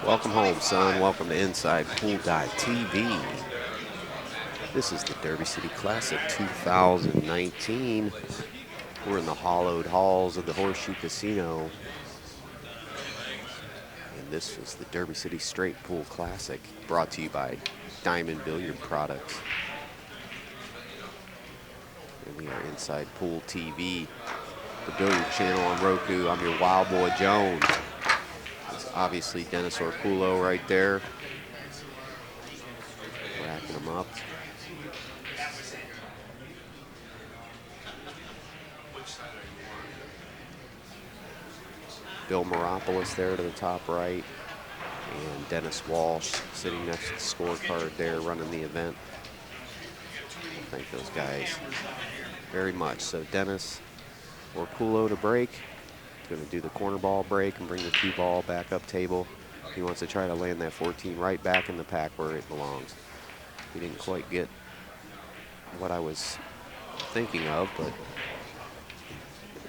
Welcome home, son. Welcome to Inside Pool Guy TV. This is the Derby City Classic 2019. We're in the hollowed halls of the Horseshoe Casino. And this is the Derby City Straight Pool Classic, brought to you by Diamond Billiard Products. And we are Inside Pool TV, the billiard channel on Roku. I'm your Wild Boy Jones. It's obviously Dennis Orcullo right there, racking them up. Bill Moropoulos there to the top right, and Dennis Walsh sitting next to the scorecard there running the event. I thank those guys very much. So Dennis Orcullo to break. Going to do the corner ball break and bring the cue ball back up table. He wants to try to land that 14 right back in the pack where it belongs. He didn't quite get what I was thinking of, but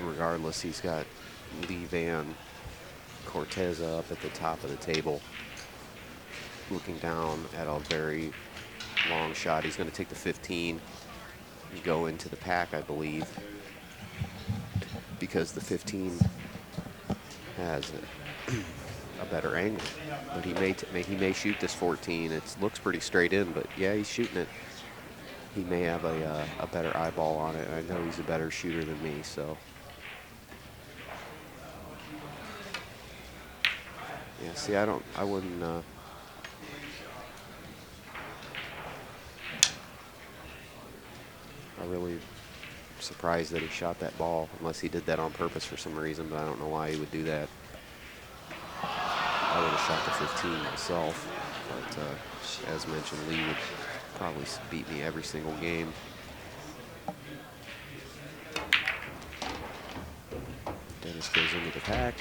regardless, he's got Lee Van Corteza up at the top of the table, looking down at a very long shot. He's going to take the 15 and go into the pack, I believe, because the 15 has a better angle. But he may shoot this 14. It looks pretty straight in, but yeah, he's shooting it. He may have a better eyeball on it. I know he's a better shooter than me, so. Yeah, see, I wouldn't, I'm really surprised that he shot that ball, unless he did that on purpose for some reason, but I don't know why he would do that. I would have shot the 15 myself, but as mentioned, Lee would probably beat me every single game. Dennis goes into the pack.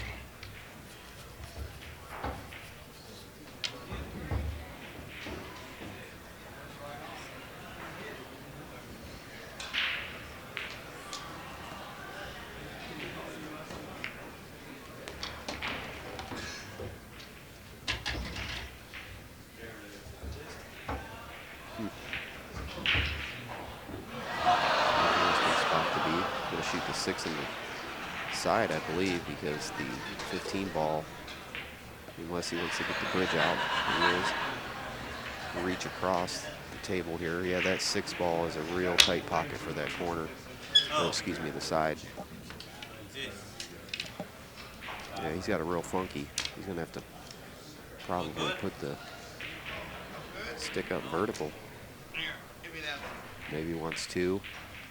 Shoot the 6 in the side, I believe, because the 15 ball, unless he wants to get the bridge out, he is. Reach across the table here. Yeah, that 6 ball is a real tight pocket for that corner. Oh, excuse me, the side. Yeah, he's got a real funky. He's going to have to probably put the stick up vertical. Maybe wants two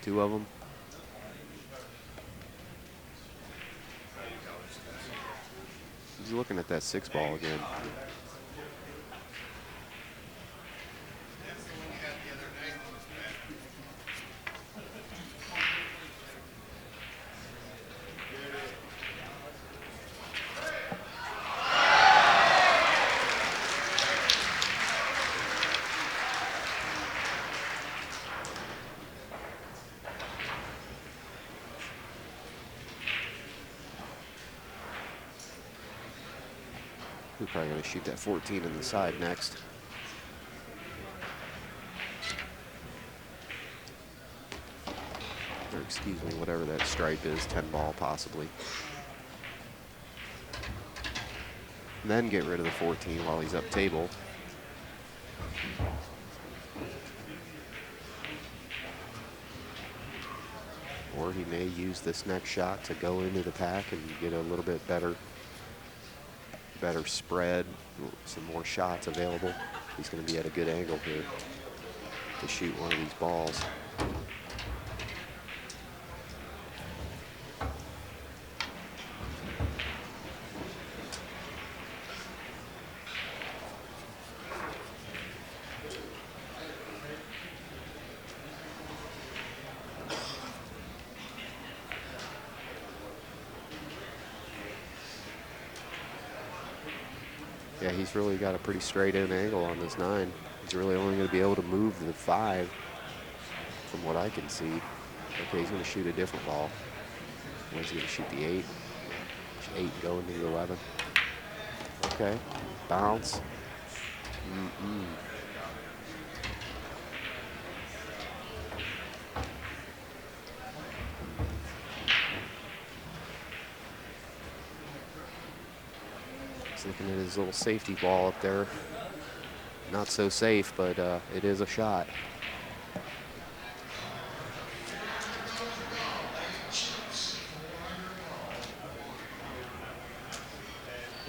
of them. He's looking at that 6 ball again. We're probably going to shoot that 14 in the side next. Or excuse me, whatever that stripe is, 10 ball possibly. And then get rid of the 14 while he's up table. Or he may use this next shot to go into the pack and get a little bit better spread, some more shots available. He's going to be at a good angle here to shoot one of these balls. Yeah, he's really got a pretty straight in angle on this 9. He's really only going to be able to move the 5 from what I can see. Okay, he's going to shoot a different ball. He's going to shoot the 8. 8 going to the 11. Okay. Bounce. He's looking at his little safety ball up there. Not so safe, but it is a shot.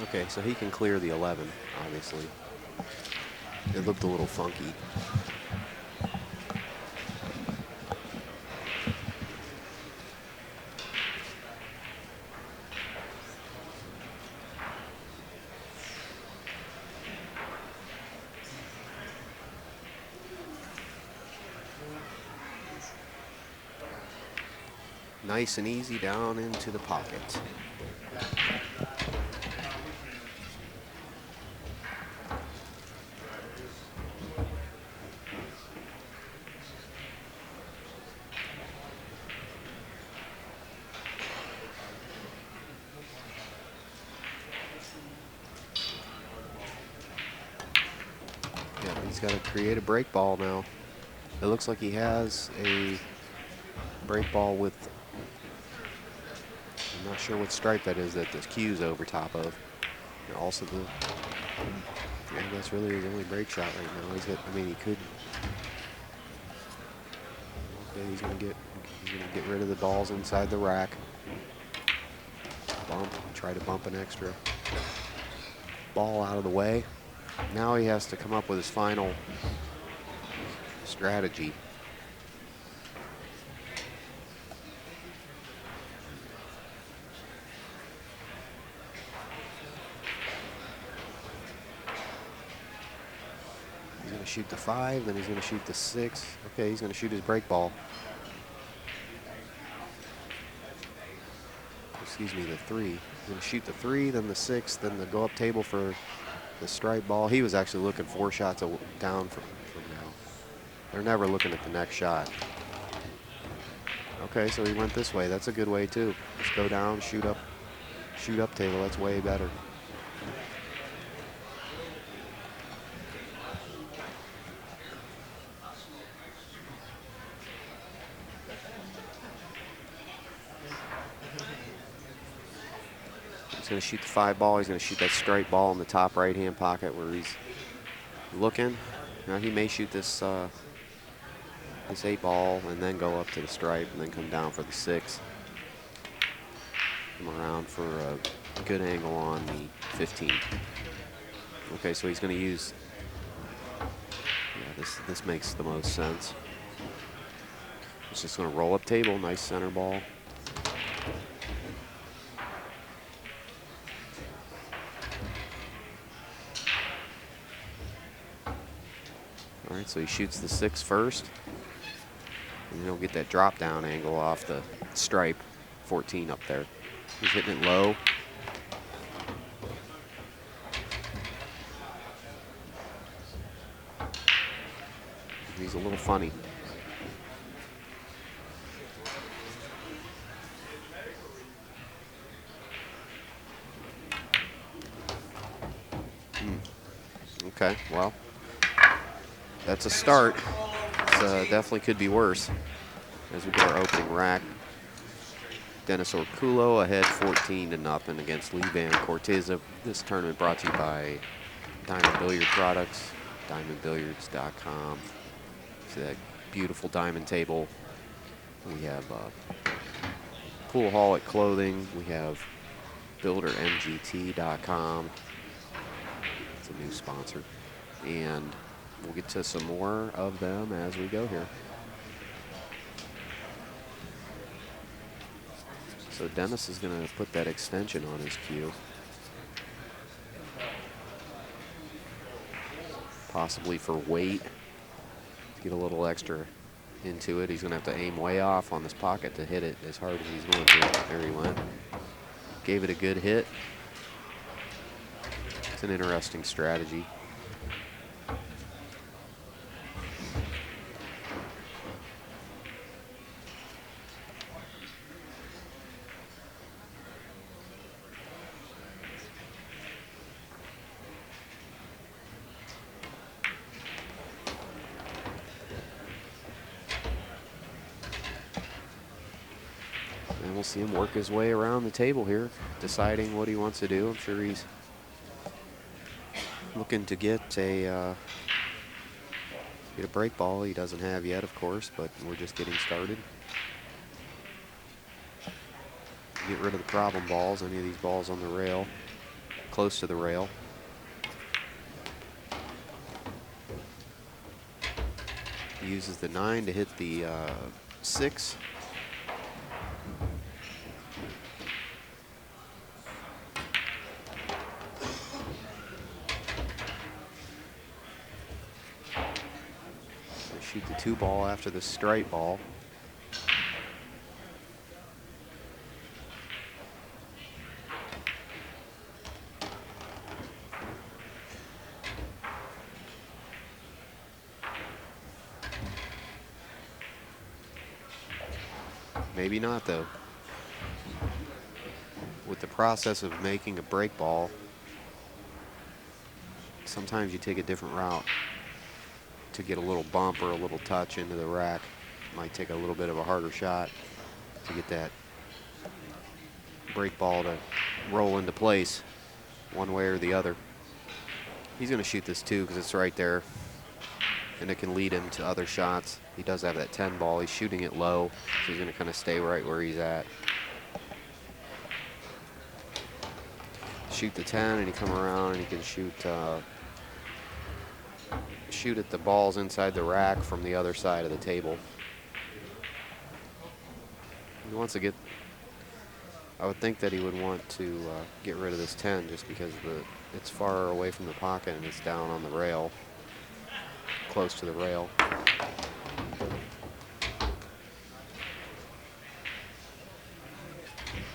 Okay, so he can clear the 11, obviously. It looked a little funky. Nice and easy down into the pocket. Yeah, he's got to create a break ball now. It looks like he has a break ball with, I'm not sure what stripe that is that the cue's over top of. And also the, yeah, that's really his only break shot right now. He's got, I mean, he could. Okay, he's gonna get rid of the balls inside the rack. Bump, try to bump an extra ball out of the way. Now he has to come up with his final strategy. He's going to shoot the 5, then he's going to shoot the 6. Okay, he's going to shoot his break ball. Excuse me, the 3. He's going to shoot the 3, then the 6, then the go-up table for the stripe ball. He was actually looking 4 shots down from now. They're never looking at the next shot. Okay, so he went this way. That's a good way too. Just go down, shoot up table. That's way better. He's going to shoot the 5 ball. He's going to shoot that straight ball in the top right-hand pocket where he's looking. Now he may shoot this this 8 ball and then go up to the stripe and then come down for the 6. Come around for a good angle on the 15. Okay, so he's going to use. Yeah, this makes the most sense. He's just going to roll up table. Nice center ball. All right, so he shoots the 6 first. And he'll get that drop down angle off the stripe, 14 up there. He's hitting it low. He's a little funny. Okay, well, that's a start. It definitely could be worse as we get our opening rack. Dennis Orcullo ahead 14-0 against Lee Van Corteza. This tournament brought to you by Diamond Billiard Products, diamondbilliards.com. See that beautiful diamond table. We have Pool Hall at Clothing. We have buildermgt.com. It's a new sponsor. And we'll get to some more of them as we go here. So Dennis is going to put that extension on his cue. Possibly for weight. To get a little extra into it. He's going to have to aim way off on this pocket to hit it as hard as he's going to. There he went. Gave it a good hit. It's an interesting strategy. we'll see him work his way around the table here, deciding what he wants to do. I'm sure he's looking to get a break ball. He doesn't have yet, of course, but we're just getting started. Get rid of the problem balls, any of these balls on the rail, close to the rail. He uses the 9 to hit the 6. Shoot the 2 ball after the straight ball. Maybe not, though. With the process of making a break ball, sometimes you take a different route to get a little bump or a little touch into the rack. Might take a little bit of a harder shot to get that break ball to roll into place one way or the other. He's going to shoot this 2 because it's right there, and it can lead him to other shots. He does have that 10 ball. He's shooting it low, so he's going to kind of stay right where he's at. Shoot the 10, and he come around and he can shoot at the balls inside the rack from the other side of the table. He wants to get, I would think that he would want to get rid of this 10 just because it's far away from the pocket and it's down on the rail, close to the rail.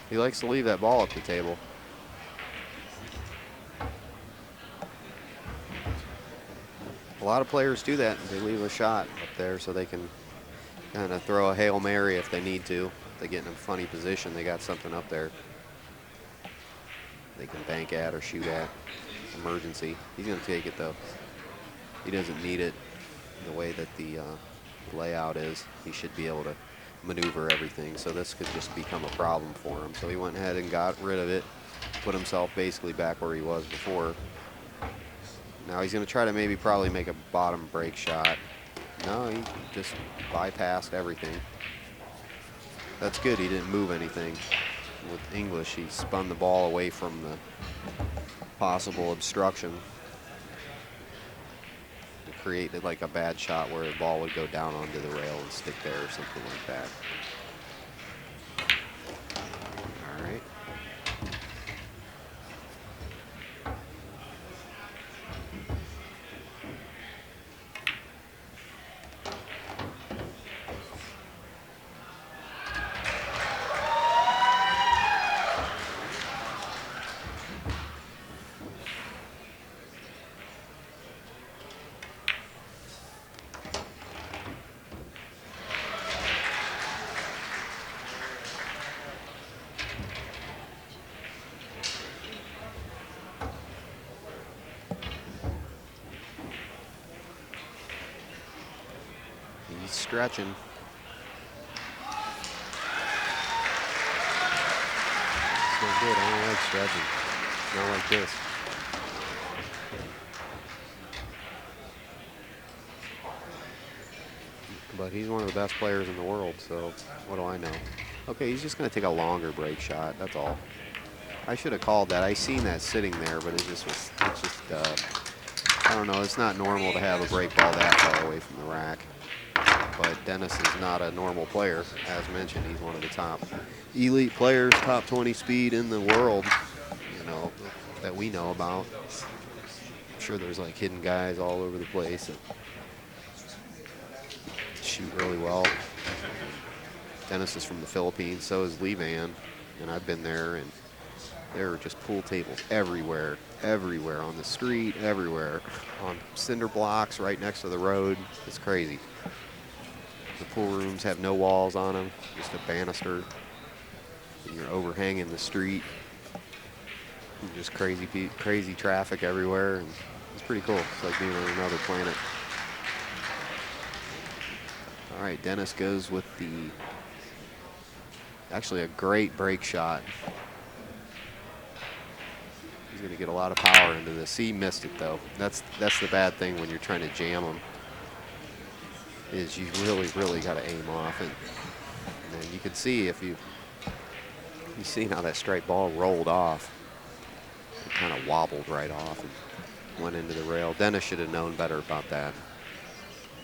He likes to leave that ball at the table. A lot of players do that. They leave a shot up there so they can kind of throw a Hail Mary if they need to. If they get in a funny position, they got something up there they can bank at or shoot at. Emergency. He's going to take it, though. He doesn't need it the way that the layout is. He should be able to maneuver everything, so this could just become a problem for him. So he went ahead and got rid of it, put himself basically back where he was before. Now he's going to try to probably make a bottom break shot. No, he just bypassed everything. That's good, he didn't move anything. With English, he spun the ball away from the possible obstruction to create like a bad shot where the ball would go down onto the rail and stick there or something like that. All right. Stretching. It's not good. I don't like stretching. Not like this. But he's one of the best players in the world, so what do I know? Okay, he's just going to take a longer break shot. That's all. I should have called that. I seen that sitting there, but it just was. It's just. I don't know. It's not normal to have a break ball that far away from the rack. But Dennis is not a normal player. As mentioned, he's one of the top elite players, top 20 speed in the world, you know, that we know about. I'm sure there's like hidden guys all over the place that shoot really well. Dennis is from the Philippines, so is Lee Van, and I've been there, and there are just pool tables everywhere, everywhere, on the street, everywhere, on cinder blocks right next to the road. It's crazy. The pool rooms have no walls on them, just a banister. And you're overhanging the street. And just crazy traffic everywhere. And it's pretty cool. It's like being on another planet. All right, Dennis goes with the Actually a great break shot. He's going to get a lot of power into this. He missed it though. That's the bad thing when you're trying to jam him, is you really got to aim off it. And then you can see if you see how that straight ball rolled off. It kind of wobbled right off and went into the rail. Dennis should have known better about that.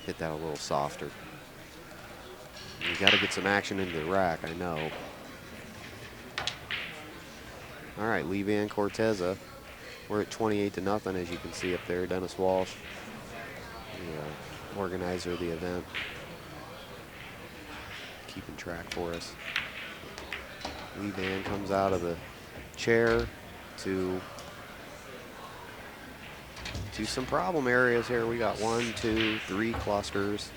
Hit that a little softer. You got to get some action into the rack, I know. All right, Levy and Corteza. We're at 28-0, as you can see up there. Dennis Walsh, the organizer of the event, keeping track for us. Levy comes out of the chair to some problem areas here. We got 1, 2, 3 clusters.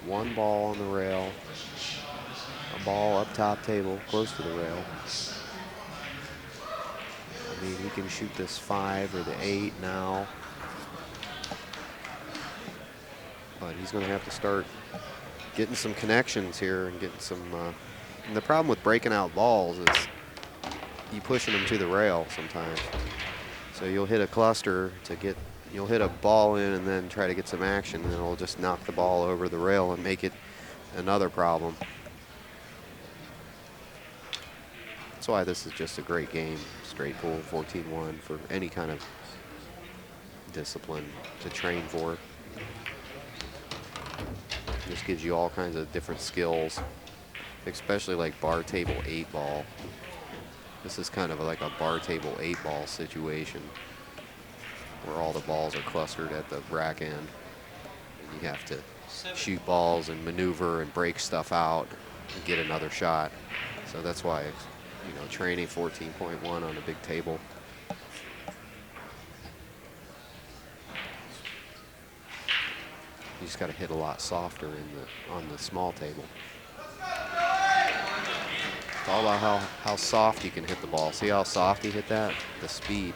One ball on the rail. A ball up top table, close to the rail. I mean, he can shoot this 5 or the 8 now. But he's going to have to start getting some connections here and getting some. And the problem with breaking out balls is you pushing them to the rail sometimes. So you'll hit a cluster to get, you'll hit a ball in and then try to get some action, and it'll just knock the ball over the rail and make it another problem. That's why this is just a great game, straight pool, 14-1 for any kind of discipline to train for. This gives you all kinds of different skills, especially like bar table 8 ball. This is kind of like a bar table 8 ball situation where all the balls are clustered at the rack end. And you have to shoot balls and maneuver and break stuff out and get another shot. So that's why, you know, training 14.1 on a big table. You just got to hit a lot softer on the small table. It's all about how soft you can hit the ball. See how soft he hit that? The speed.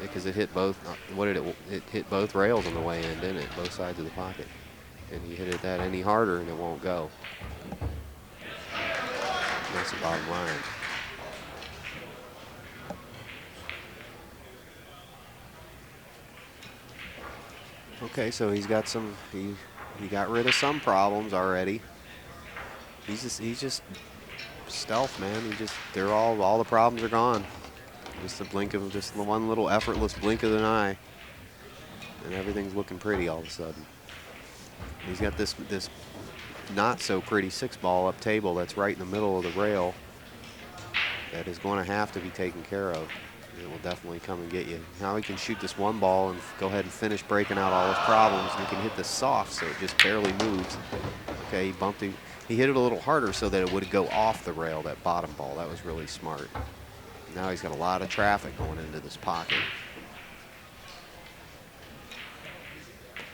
Because it hit both, it hit both rails on the way in, didn't it? Both sides of the pocket. And you hit it that any harder and it won't go. That's the bottom line. Okay, so he's got some, he got rid of some problems already. He's just stealth, man. They're all the problems are gone. Just the one little effortless blink of an eye, and everything's looking pretty all of a sudden. He's got this not so pretty 6 ball up table that's right in the middle of the rail that is going to have to be taken care of. It will definitely come and get you. Now he can shoot this 1 ball and go ahead and finish breaking out all his problems, and he can hit this soft so it just barely moves. Okay, he bumped it. He hit it a little harder so that it would go off the rail, that bottom ball. That was really smart. Now he's got a lot of traffic going into this pocket.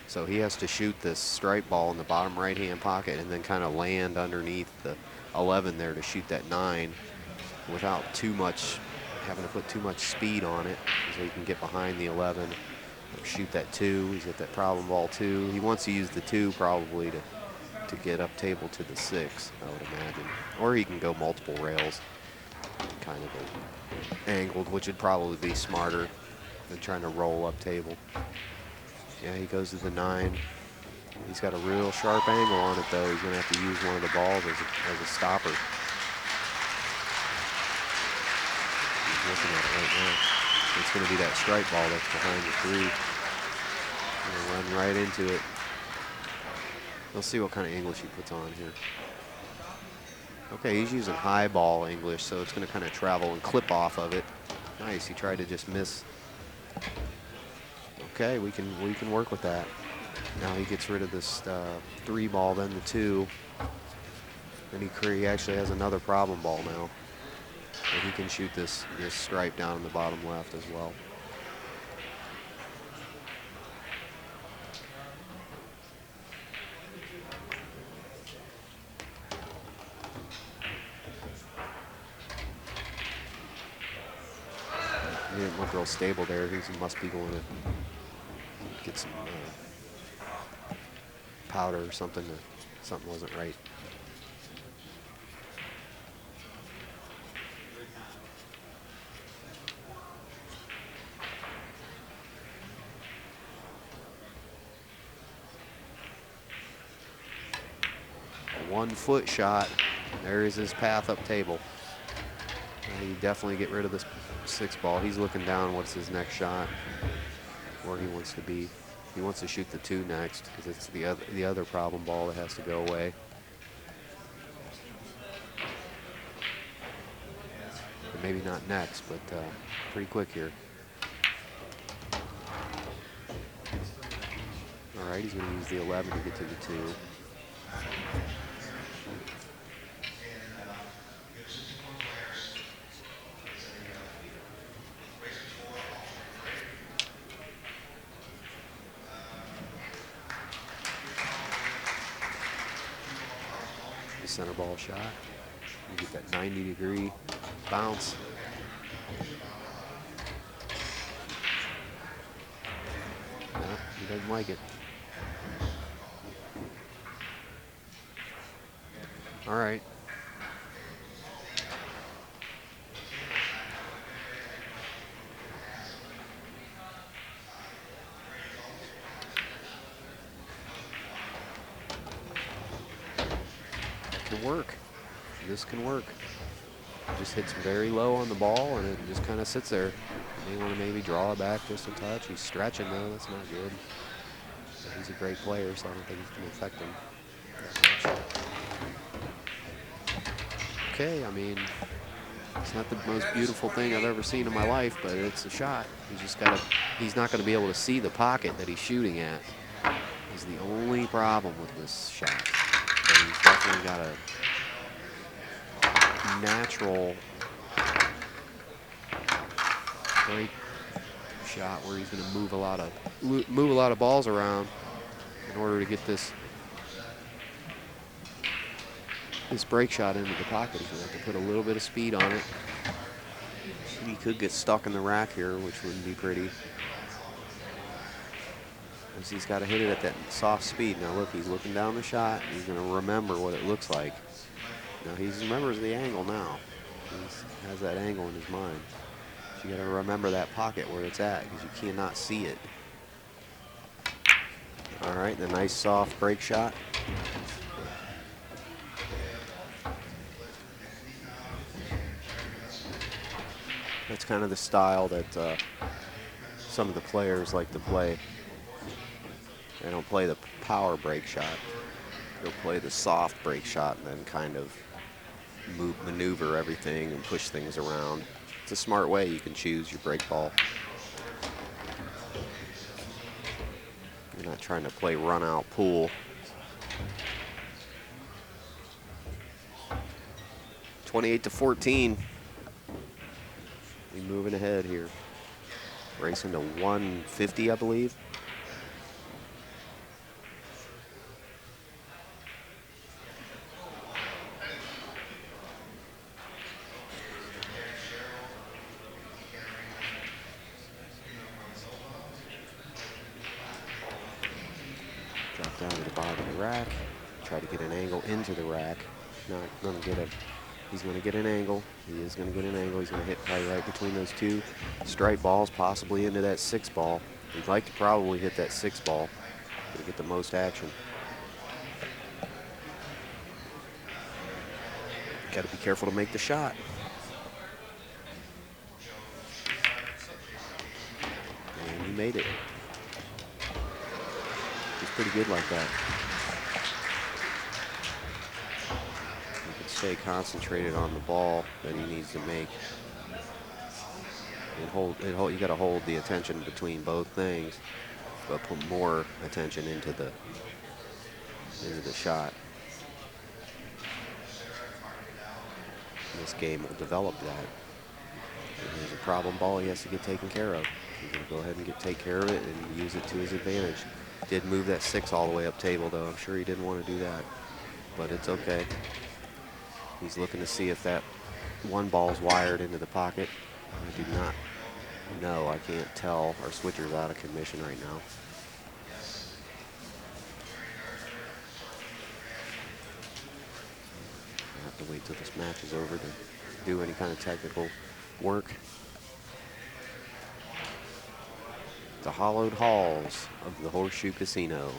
So he has to shoot this straight ball in the bottom right-hand pocket and then kind of land underneath the 11 there to shoot that 9 without having to put too much speed on it, so he can get behind the 11 or shoot that 2. He's got that problem ball 2. He wants to use the 2 probably to get up table to the 6, I would imagine. Or he can go multiple rails, kind of angled, which would probably be smarter than trying to roll up table. Yeah, he goes to the 9. He's got a real sharp angle on it, though. He's going to have to use one of the balls as a stopper. He's looking at it right now. It's going to be that strike ball that's behind the 3. Going to run right into it. We'll see what kind of English he puts on here. Okay, he's using high ball English, so it's going to kind of travel and clip off of it. Nice, he tried to just miss. Okay, we can work with that. Now he gets rid of this 3 ball, then the 2. Then he actually has another problem ball now. And he can shoot this stripe down in the bottom left as well. He didn't look real stable there. He must be going to get some powder or something. Something wasn't right. 1-foot shot. There is his path up table. And he definitely get rid of this 6 ball. He's looking down. What's his next shot? Where he wants to be. He wants to shoot the 2 next because it's the other problem ball that has to go away. Or maybe not next, but pretty quick here. All right, he's going to use the 11 to get to the 2. The center ball shot. You get that 90-degree bounce. No, he doesn't like it. All right. Can work. This can work. Just hits very low on the ball and it just kind of sits there. You may want to maybe draw it back just a touch. He's stretching though, that's not good. But he's a great player, so I don't think it's going to affect him that much. Okay, I mean, it's not the most beautiful thing I've ever seen in my life, but it's a shot. He's not going to be able to see the pocket that he's shooting at. Is the only problem with this shot. But he's definitely got a natural break shot where he's going to move a lot of balls around in order to get this break shot into the pocket. He's going to have to put a little bit of speed on it. He could get stuck in the rack here, which wouldn't be pretty. Because he's got to hit it at that soft speed. Now look, he's looking down the shot. He's going to remember what it looks like. Now he remembers the angle now. He has that angle in his mind. So you got to remember that pocket where it's at because you cannot see it. All right, the nice soft break shot. That's kind of the style that some of the players like to play. They don't play the power break shot. They'll play the soft break shot and then kind of maneuver everything and push things around. It's a smart way you can choose your break ball. You're not trying to play run out pool. 28-14. We moving ahead here. Racing to 150, I believe. Drop down to the bottom of the rack. Try to get an angle into the rack. Not going to get it. He's going to get an angle. He is going to get an angle. He's going to hit probably right between those 2 strike balls, possibly into that 6 ball. He'd like to probably hit that 6 ball to get the most action. Got to be careful to make the shot. And he made it. He's pretty good like that. Stay concentrated on the ball that he needs to make. And you got to hold the attention between both things, but put more attention into the shot. This game will develop that. If there's a problem ball, he has to get taken care of. He's going to go ahead and take care of it and use it to his advantage. Did move that 6 all the way up table, though. I'm sure he didn't want to do that, but it's okay. He's looking to see if that 1 ball's wired into the pocket. I do not know. I can't tell. Our switcher's out of commission right now. I have to wait till this match is over to do any kind of technical work. The hollowed halls of the Horseshoe Casino,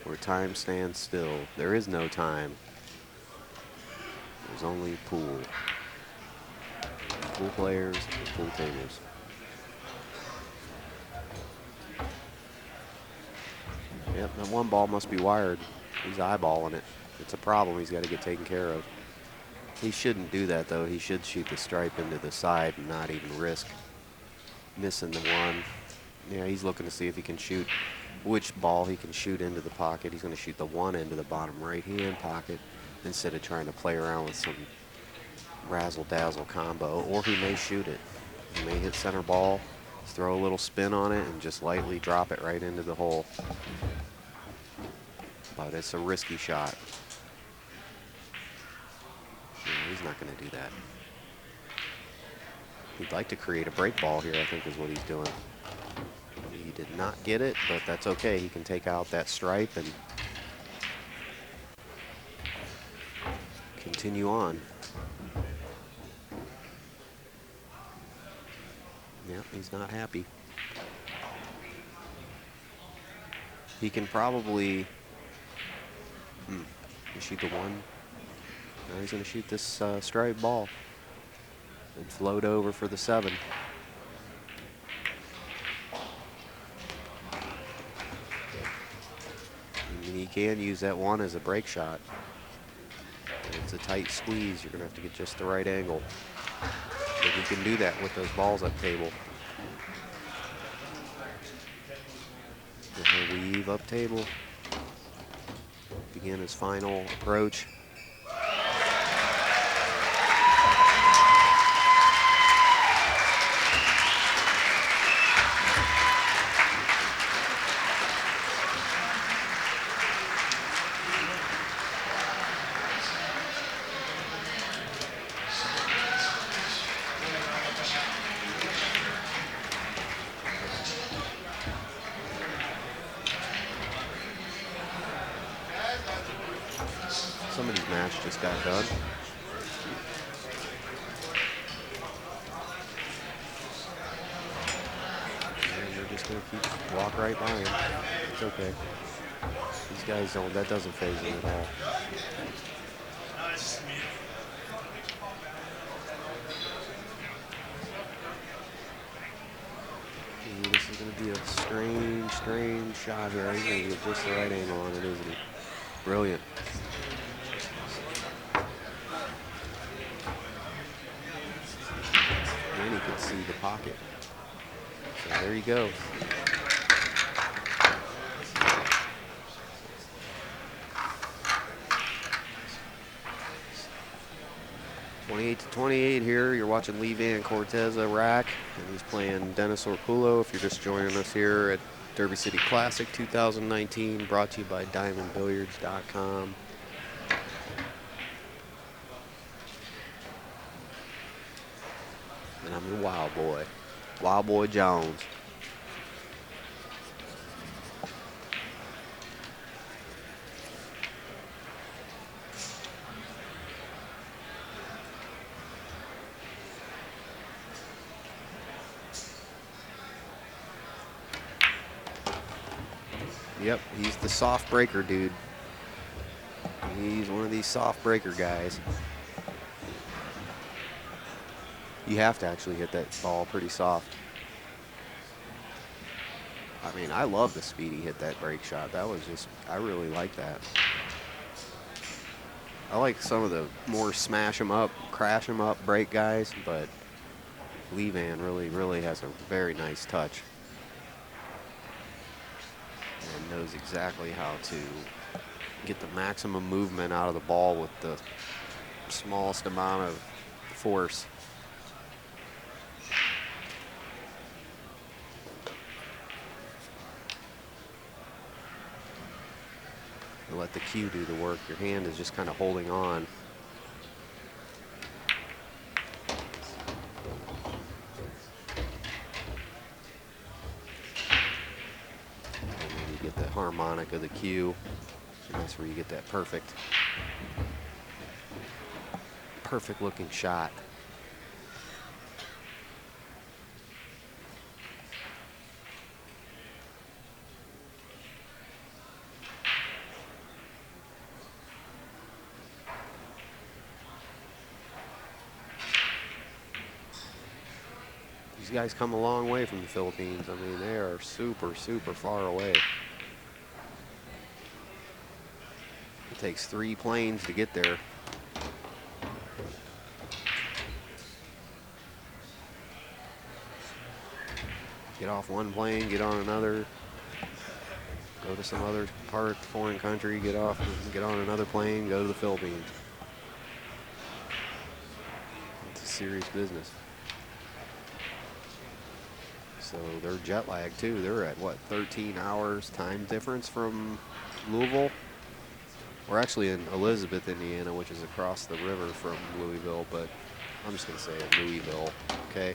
where time stands still. There is no time. There's only pool. Pool players and pool tables. Yep, that one ball must be wired. He's eyeballing it. It's a problem he's got to get taken care of. He shouldn't do that, though. He should shoot the stripe into the side and not even risk missing the one. Yeah, he's looking to see if he can shoot which ball he can shoot into the pocket. He's going to shoot the one into the bottom right-hand pocket instead of trying to play around with some razzle-dazzle combo, or he may shoot it. He may hit center ball, throw a little spin on it, and just lightly drop it right into the hole. But it's a risky shot. Yeah, he's not going to do that. He'd like to create a break ball here, I think is what he's doing. He did not get it, but that's okay. He can take out that stripe and continue on. Yeah, he's not happy. He can probably shoot the one. Now he's going to shoot this striped ball and float over for the 7. And he can use that one as a break shot. It's a tight squeeze. You're going to have to get just the right angle. But he can do that with those balls up table. He'll weave up table. Begin his final approach. Somebody's match just got done. And they're just going to walk right by him. It's okay. These guys don't, that doesn't faze them at all. Ooh, this is going to be a strange shot here. He's going to get just the right angle on it, isn't he? Brilliant. And he can see the pocket. So there you go. (28-28) here. You're watching Lee Van Corteza rack, and he's playing Dennis Orcullo. If you're just joining us here at Derby City Classic 2019, brought to you by DiamondBilliards.com. And I'm the Wild Boy Jones. Yep, he's the soft breaker dude. He's one of these soft breaker guys. You have to actually hit that ball pretty soft. I mean, I love the speed he hit that break shot. That was just, I really like that. I like some of the more smash 'em up, crash 'em up break guys, but Lee Van really has a very nice touch. And knows exactly how to get the maximum movement out of the ball with the smallest amount of force. And let the cue do the work. Your hand is just kind of holding on. Get the harmonic of the cue, and that's where you get that perfect looking shot. These guys come a long way from the Philippines. I mean, they are super, super far away. It takes 3 planes to get there. Get off one plane, get on another, go to some other foreign country, get off, get on another plane, go to the Philippines. It's a serious business. So they're jet lag too. They're at what, 13 hours time difference from Louisville? We're actually in Elizabeth, Indiana, which is across the river from Louisville, but I'm just gonna say Louisville, okay?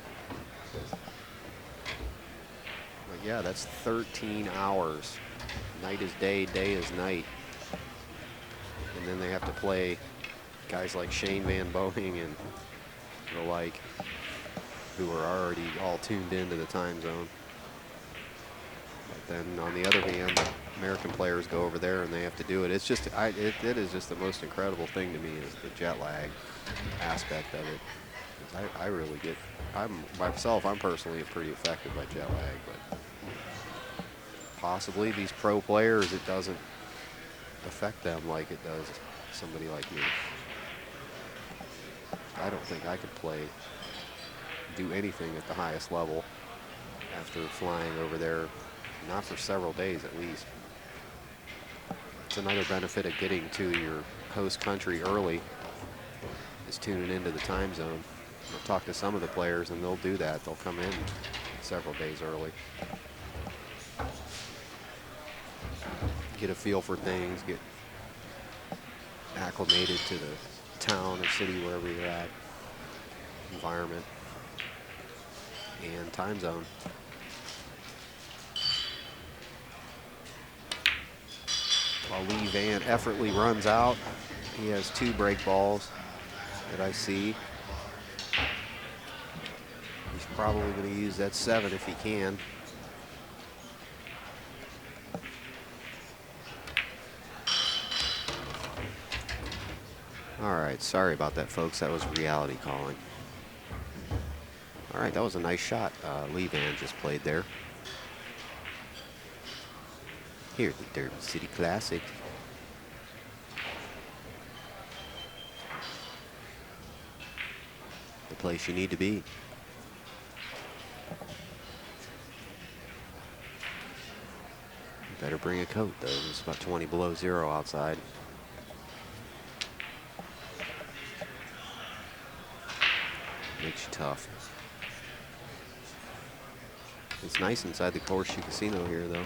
But yeah, that's 13 hours. Night is day, day is night. And then they have to play guys like Shane Van Boeing and the like, who are already all tuned into the time zone. But then on the other hand, American players go over there and they have to do it. It's just, it is just the most incredible thing to me is the jet lag aspect of it. I really get, I'm personally pretty affected by jet lag, but possibly these pro players, it doesn't affect them like it does somebody like me. I don't think I could do anything at the highest level after flying over there, not for several days at least. It's another benefit of getting to your host country early is tuning into the time zone. I've talked to some of the players and they'll do that. They'll come in several days early. Get a feel for things, get acclimated to the town or city, wherever you're at, environment, and time zone. While Lee Van effortlessly runs out, he has 2 break balls that I see. He's probably going to use that 7 if he can. All right, sorry about that, folks. That was reality calling. All right, that was a nice shot Lee Van just played there. Here at the Derby City Classic. The place you need to be. Better bring a coat, though. It's about 20 below 0 outside. Makes you tough. It's nice inside the Horseshoe Casino here, though.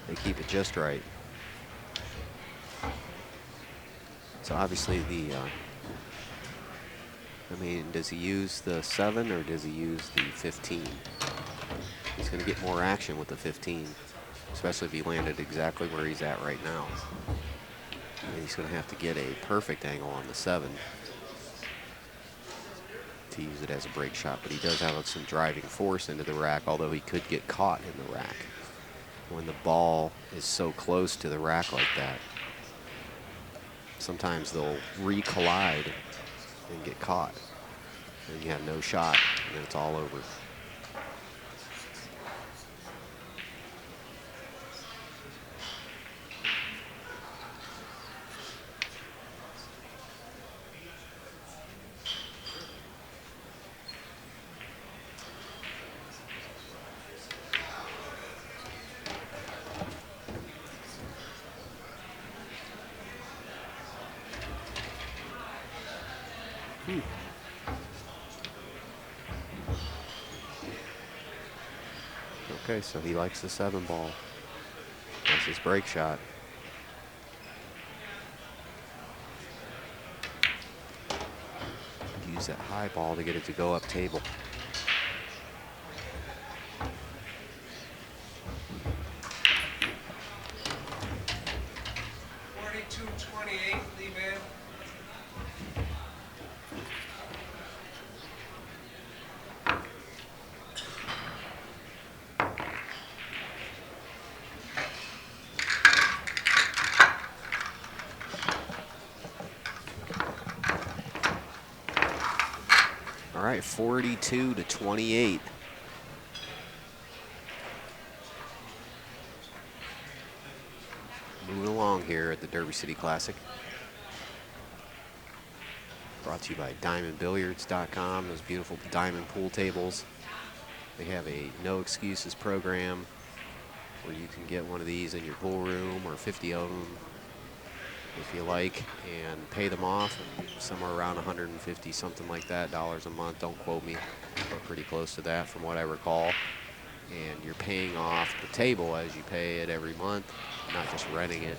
They keep it just right. So obviously I mean, does he use the 7 or does he use the 15? He's going to get more action with the 15, especially if he landed exactly where he's at right now. And he's going to have to get a perfect angle on the 7 to use it as a break shot, but he does have some driving force into the rack, although he could get caught in the rack. When the ball is so close to the rack like that, sometimes they'll re-collide and get caught. And you have no shot, and then it's all over. Okay, so he likes the 7 ball. That's his break shot. Use that high ball to get it to go up table. right, 42-28. Moving along here at the Derby City Classic. Brought to you by DiamondBilliards.com, those beautiful diamond pool tables. They have a no excuses program where you can get one of these in your pool room, or 50 of them if you like, and pay them off somewhere around 150, something like that, dollars a month. Don't quote me, but pretty close to that from what I recall. And you're paying off the table as you pay it every month, not just renting it.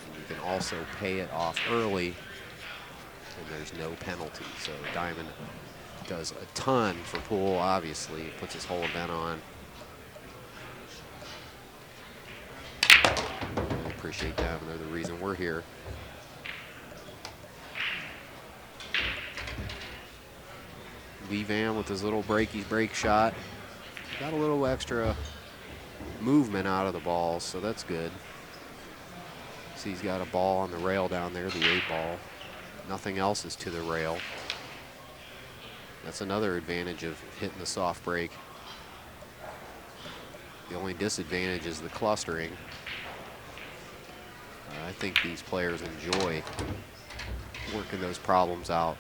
And you can also pay it off early, and there's no penalty. So Diamond does a ton for pool, obviously. It puts his whole event on. I appreciate them. They're the reason we're here. Lee Van with his little break shot. Got a little extra movement out of the balls, so that's good. See, he's got a ball on the rail down there, the 8 ball. Nothing else is to the rail. That's another advantage of hitting the soft break. The only disadvantage is the clustering. I think these players enjoy working those problems out.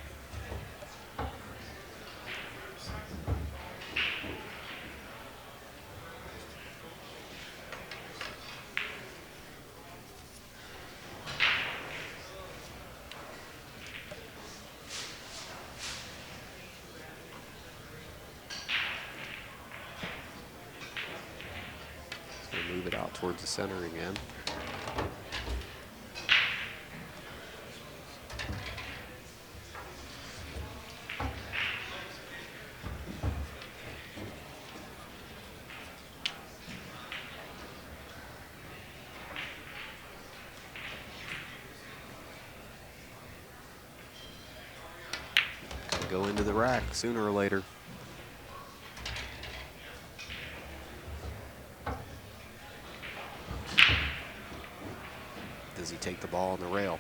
Move it out towards the center again. Go into the rack sooner or later. Does he take the ball on the rail?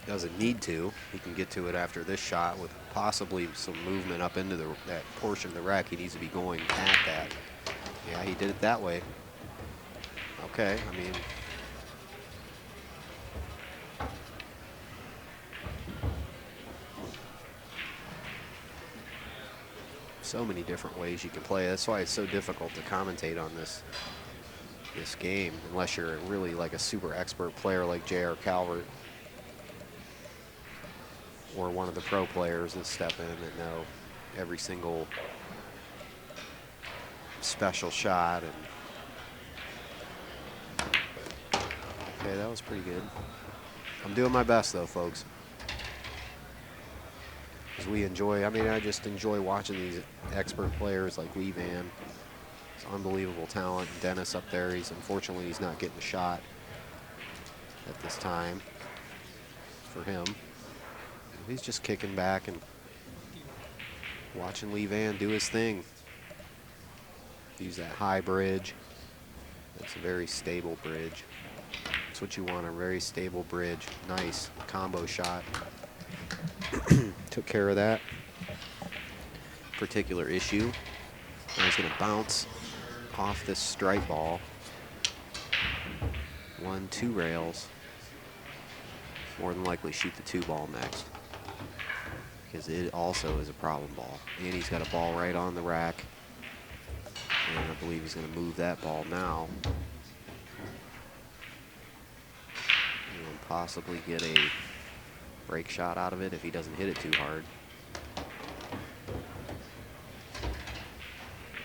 Doesn't need to. He can get to it after this shot with possibly some movement up into that portion of the rack. He needs to be going at that. Yeah, he did it that way. Okay, I mean, so many different ways you can play. That's why it's so difficult to commentate on this game, unless you're really like a super expert player like J.R. Calvert, or one of the pro players that step in and know every single special shot. And okay, that was pretty good. I'm doing my best though, folks. We enjoy, I mean, I just enjoy watching these expert players like Lee Van. It's unbelievable talent. Dennis up there, unfortunately he's not getting a shot at this time for him. He's just kicking back and watching Lee Van do his thing. Use that high bridge. That's a very stable bridge. That's what you want, a very stable bridge. Nice combo shot. Took care of that particular issue. Now he's going to bounce off this strike ball. 1, 2 rails. More than likely shoot the 2 ball next, because it also is a problem ball. And he's got a ball right on the rack. And I believe he's going to move that ball now. And possibly get a break shot out of it if he doesn't hit it too hard.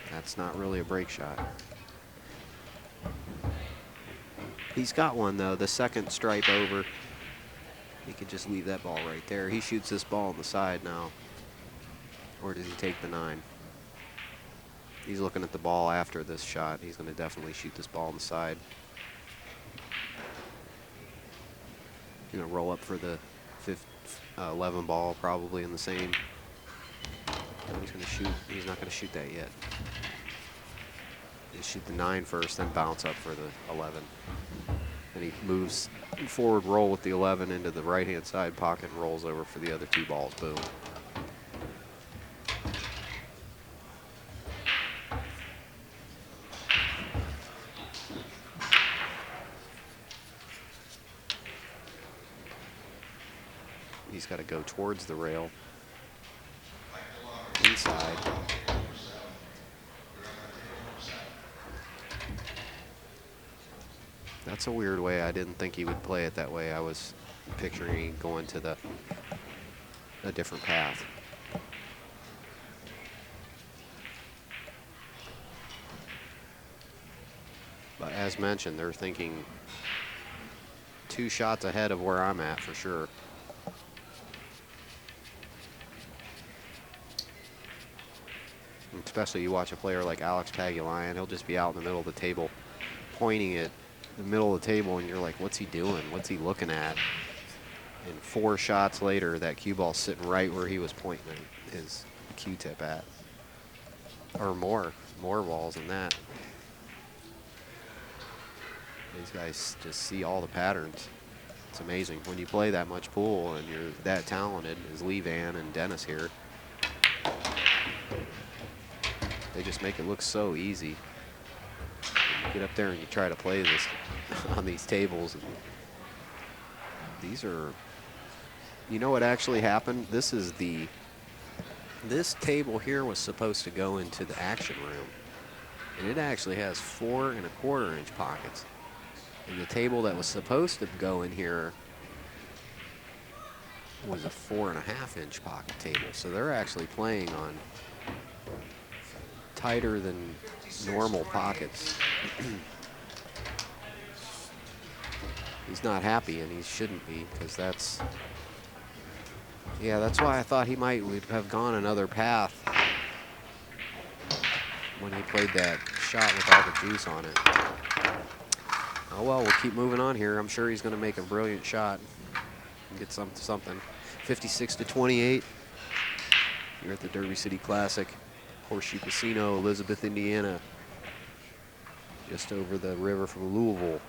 That's not really a break shot. He's got one though, the second stripe over. He could just leave that ball right there. He shoots this ball on the side now. Or does he take the 9? He's looking at the ball after this shot. He's going to definitely shoot this ball on the side. He's going to roll up for the 11 ball, probably in the same. No, he's going to shoot. He's not going to shoot that yet. He'll shoot the 9 first, then bounce up for the 11. And he moves forward roll with the 11 into the right-hand side pocket and rolls over for the other 2 balls. Boom. He's got to go towards the rail. Inside. That's a weird way. I didn't think he would play it that way. I was picturing going to a different path. But as mentioned, they're thinking 2 shots ahead of where I'm at for sure. Especially you watch a player like Alex Pagulayan, he'll just be out in the middle of the table pointing at the middle of the table, and you're like, what's he doing? What's he looking at? And 4 shots later, that cue ball's sitting right where he was pointing his Q-tip at. Or more balls than that. These guys just see all the patterns. It's amazing. When you play that much pool and you're that talented as Lee Van and Dennis here, they just make it look so easy. You get up there and you try to play this on these tables. These are, you know what actually happened? This table here was supposed to go into the action room. And it actually has 4 1/4 inch pockets. And the table that was supposed to go in here was a 4 1/2 inch pocket table. So they're actually playing on tighter than normal pockets. He's not happy, and he shouldn't be, because that's why I thought he would have gone another path when he played that shot with all the juice on it. Oh well, we'll keep moving on here. I'm sure he's going to make a brilliant shot and get something. 56-28. You're at the Derby City Classic, Horseshoe Casino, Elizabeth, Indiana, just over the river from Louisville.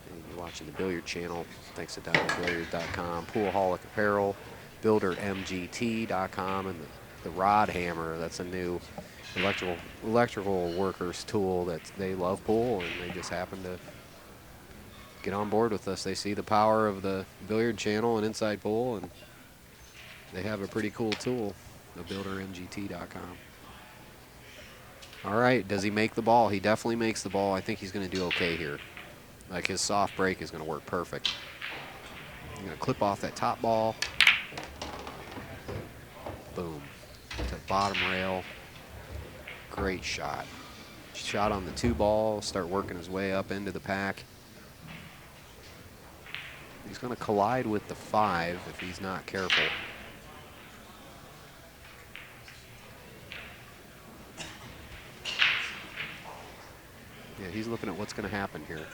And you're watching the Billiard channel, thanks to Billiard.com, Poolaholic Apparel, BuilderMGT.com, and the Rod Hammer. That's a new electrical workers tool that they love pool, and they just happen to get on board with us. They see the power of the Billiard channel and Inside Pool, and they have a pretty cool tool, the BuilderMGT.com. All right, does he make the ball? He definitely makes the ball. I think he's going to do okay here. Like, his soft break is going to work perfect. I'm going to clip off that top ball. Boom. To the bottom rail. Great shot. Shot on the 2 ball, start working his way up into the pack. He's going to collide with the 5 if he's not careful. Yeah, he's looking at what's going to happen here.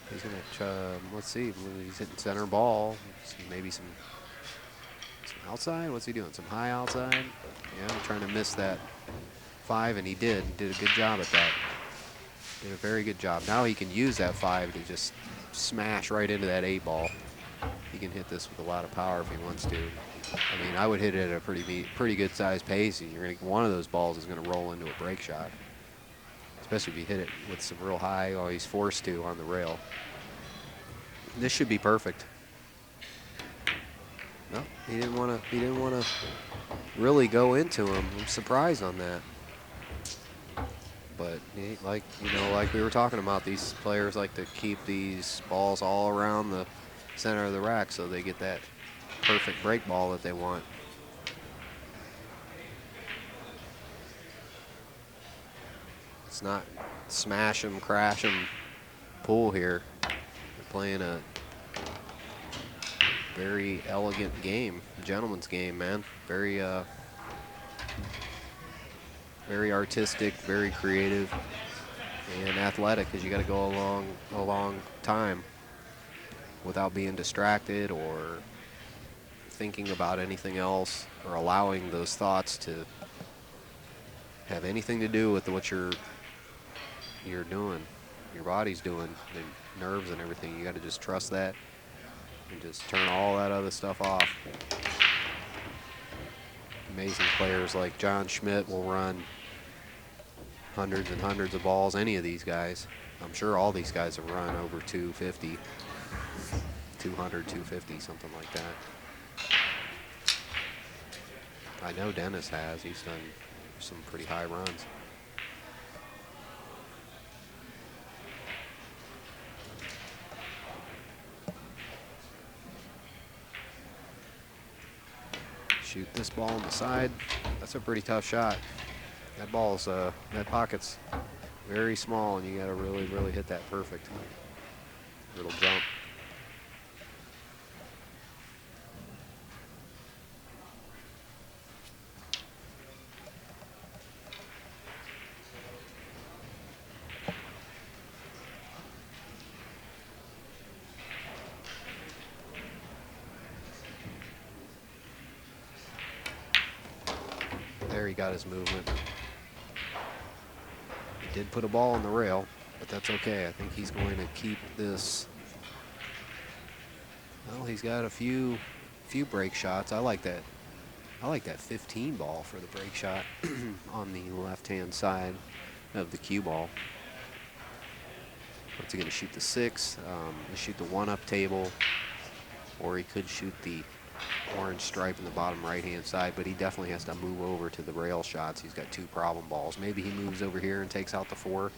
He's going to, let's see, he's hitting center ball. Maybe some outside. What's he doing? Some high outside? Yeah, trying to miss that 5, and he did. He did a good job at that. Did a very good job. Now he can use that 5 to just smash right into that 8 ball. He can hit this with a lot of power if he wants to. I mean, I would hit it at a pretty good size pace. And one of those balls is going to roll into a break shot, especially if you hit it with some real high. Oh, he's forced to on the rail. This should be perfect. No, he didn't want to really go into him. I'm surprised on that. But like we were talking about, these players like to keep these balls all around the center of the rack so they get that perfect break ball that they want. It's not smash 'em, crash 'em pool here. They're playing a very elegant game, gentleman's game, man. Very artistic, very creative, and athletic, because you got to go a long time without being distracted or thinking about anything else, or allowing those thoughts to have anything to do with what you're doing, your body's doing, the nerves and everything. You got to just trust that and just turn all that other stuff off. Amazing players like John Schmidt will run hundreds and hundreds of balls. Any of these guys, I'm sure all these guys have run over 250, 200, 250, something like that. I know Dennis has. He's done some pretty high runs. Shoot this ball on the side. That's a pretty tough shot. That ball's, that pocket's very small, and you got to really, really hit that perfect. Little jump. There he got his movement. He did put a ball on the rail, but that's okay. I think he's going to keep this. Well, he's got a few break shots. I like that. I like that 15 ball for the break shot on the left-hand side of the cue ball. What's he going to shoot? The 6, shoot the 1-up table, or he could shoot the orange stripe in the bottom right-hand side, but he definitely has to move over to the rail shots. He's got 2 problem balls. Maybe he moves over here and takes out the 4.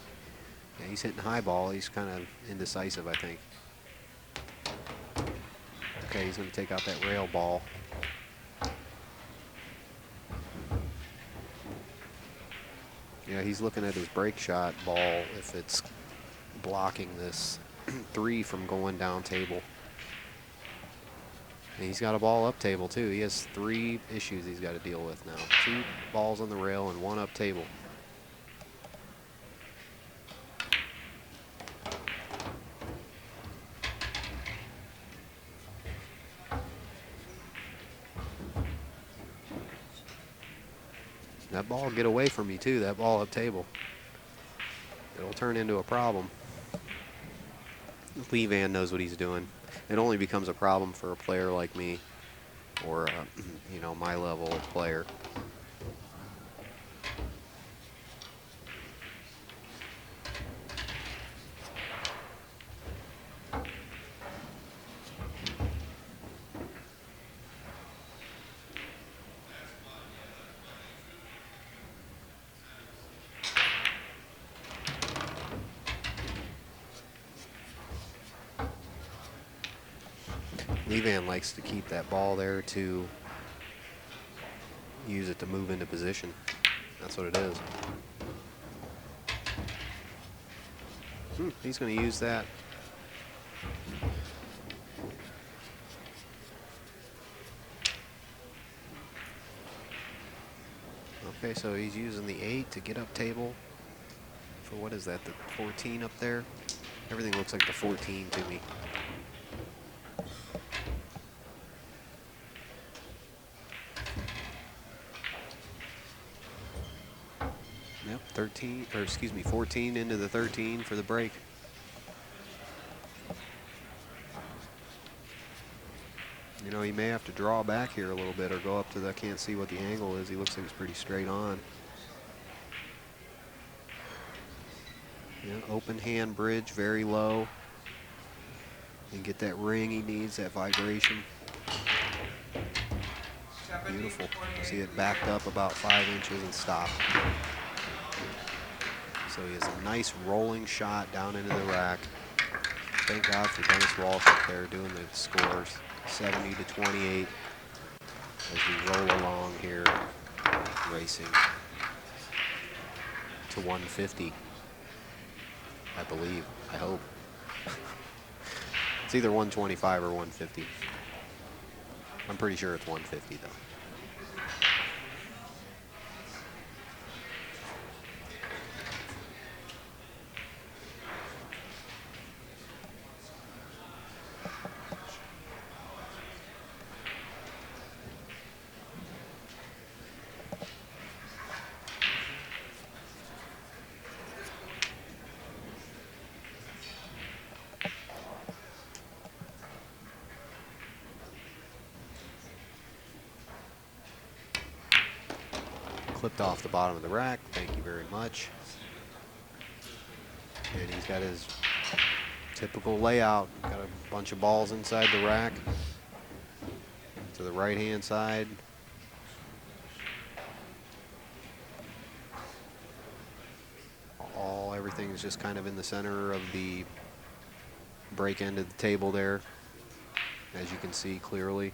Yeah, he's hitting high ball. He's kind of indecisive, I think. Okay, he's going to take out that rail ball. Yeah, he's looking at his break shot ball if it's blocking this 3 from going down table. And he's got a ball up table too. He has 3 issues he's got to deal with now. 2 balls on the rail and 1 up table. That ball will get away from you too, that ball up table. It'll turn into a problem. Lee Van knows what he's doing. It only becomes a problem for a player like me, or you know, my level of player. Levan likes to keep that ball there to use it to move into position. That's what it is. He's going to use that. Okay, so he's using the 8 to get up table. For what is that, the 14 up there? Everything looks like the 14 to me. Yep, 13, or excuse me, 14 into the 13 for the break. You know, he may have to draw back here a little bit or go up to the, I can't see what the angle is. He looks like he's pretty straight on. Yeah, open hand bridge, very low. And get that ring he needs, that vibration. Beautiful. See it backed up about 5 inches and stopped. So he has a nice rolling shot down into the rack. Thank God for Dennis Walsh up there doing the scores. 70 to 28 as we roll along here, racing to 150, I believe, I hope. It's either 125 or 150. I'm pretty sure it's 150 though. clipped off the bottom of the rack. Thank you very much. And he's got his typical layout. Got a bunch of balls inside the rack to the right-hand side. Everything is just kind of in the center of the break end of the table there, as you can see clearly.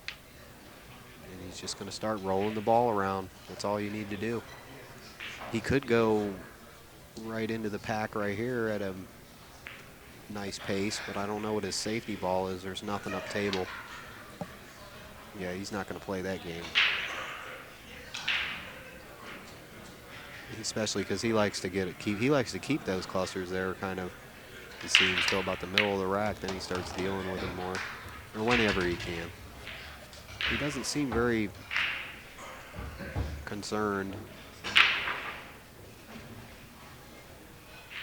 And he's just going to start rolling the ball around. That's all you need to do. He could go right into the pack right here at a nice pace, but I don't know what his safety ball is. There's nothing up table. Yeah, he's not going to play that game. Especially because he likes to keep those clusters there kind of, it seems, till about the middle of the rack. Then he starts dealing with them more, or whenever he can. He doesn't seem very concerned.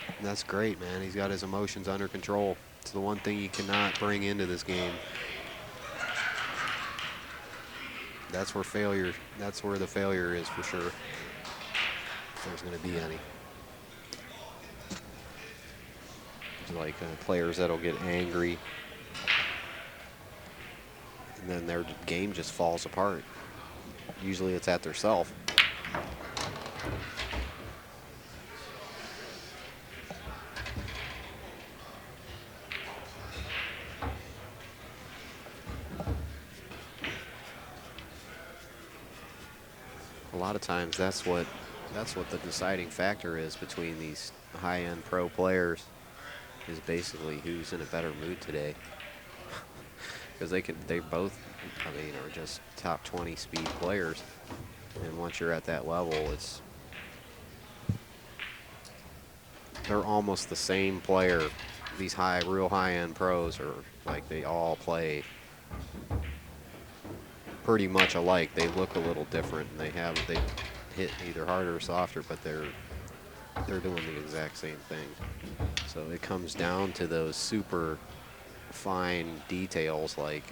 And that's great, man. He's got his emotions under control. It's the one thing you cannot bring into this game. That's where the failure is for sure. If there's going to be any. There's like players that'll get angry, and then their game just falls apart. Usually it's at their self. A lot of times that's what the deciding factor is between these high-end pro players, is basically who's in a better mood today. Because they both, I mean, are just top 20 speed players. And once you're at that level, they're almost the same player. These real high-end pros are like, they all play pretty much alike. They look a little different, and they hit either harder or softer, but they're doing the exact same thing. So it comes down to those super fine details, like,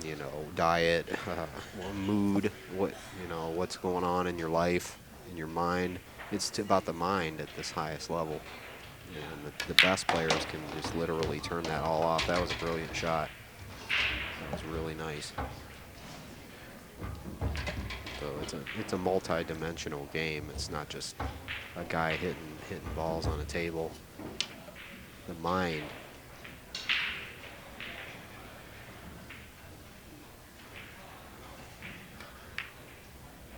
you know, diet, mood, what's going on in your life, in your mind. It's about the mind at this highest level. And the best players can just literally turn that all off. That was a brilliant shot. That was really nice. So it's a multi-dimensional game. It's not just a guy hitting balls on a table. The mind.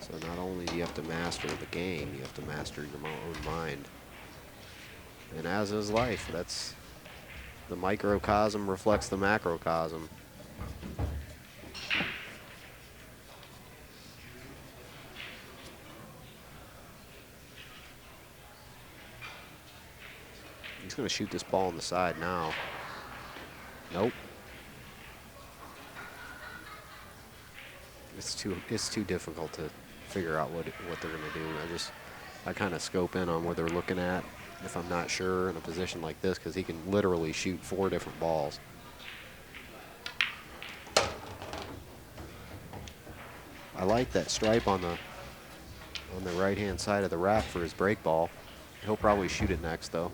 So not only do you have to master the game, you have to master your own mind. And as is life, that's the microcosm reflects the macrocosm. He's going to shoot this ball on the side now. Nope. It's too difficult to figure out what they're going to do. I kind of scope in on what they're looking at if I'm not sure in a position like this, because he can literally shoot 4 different balls. I like that stripe on the right-hand side of the rack for his break ball. He'll probably shoot it next, though.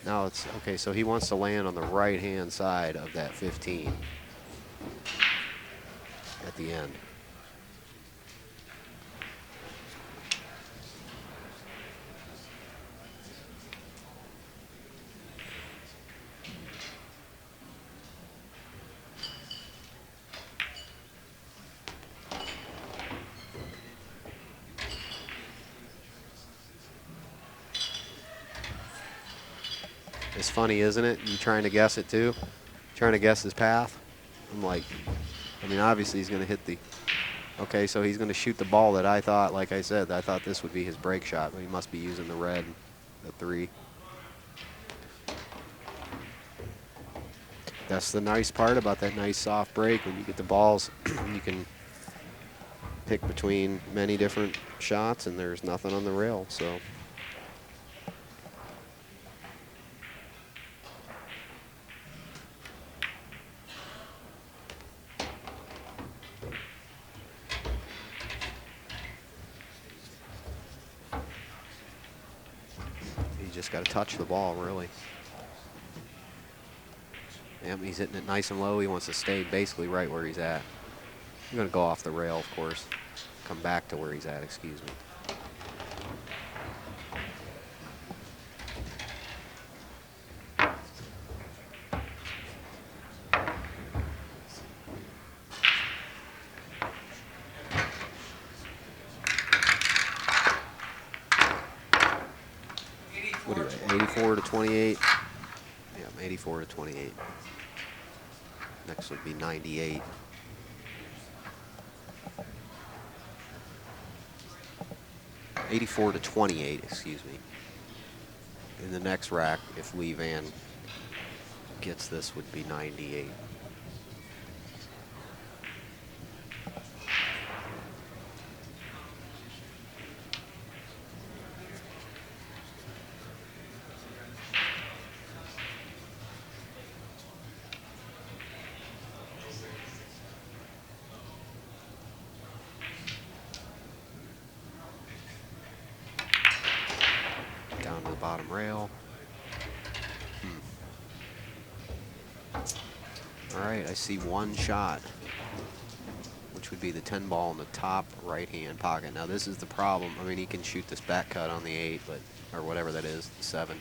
Now it's okay, so he wants to land on the right-hand side of that 15 at the end. It's funny, isn't it? You trying to guess it too? Trying to guess his path? I'm like, I mean, obviously he's going to hit the, okay, so he's going to shoot the ball that I thought, like I said, I thought this would be his break shot, but he must be using the red, the 3. That's the nice part about that nice soft break. When you get the balls, you can pick between many different shots, and there's nothing on the rail, so. You just got to touch the ball, really. Yep, he's hitting it nice and low. He wants to stay basically right where he's at. I'm going to go off the rail, of course. Come back to where he's at, excuse me. What do you rate? 84 to 28? Yeah, 84 to 28. Next would be 98. $84 to 28, excuse me. In the next rack, if Lee Van gets this, would be 98. Down to the bottom rail. All right, I see one shot, which would be the 10 ball in the top right-hand pocket. Now this is the problem. I mean, he can shoot this back cut on the 8, but or whatever that is, the 7.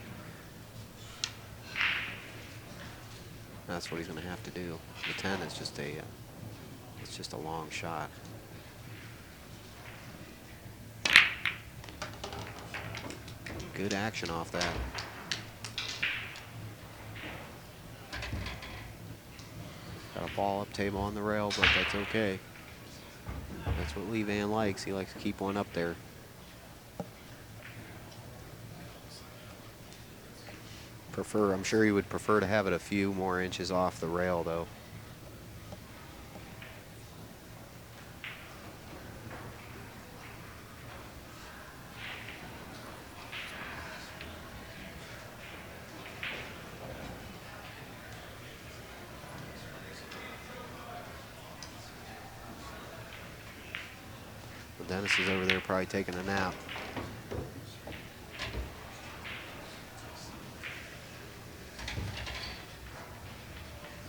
That's what he's going to have to do. The 10 is just a, it's just a long shot. Good action off that. Got a ball up table on the rail, but that's okay. That's what Lee Van likes. He likes to keep one up there. I'm sure he would prefer to have it a few more inches off the rail, though. Dennis is over there probably taking a nap.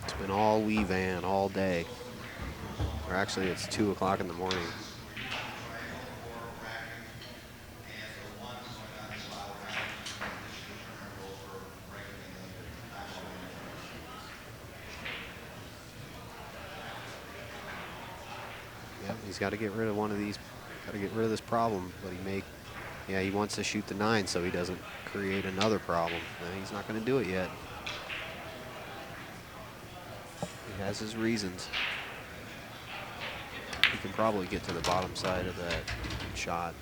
It's been all Lee Van all day. Or actually, it's 2 o'clock in the morning. Yep, he's got to get rid of one of these. Got to get rid of this problem, but he wants to shoot the 9 so he doesn't create another problem. He's not going to do it yet. He has his reasons. He can probably get to the bottom side of that shot.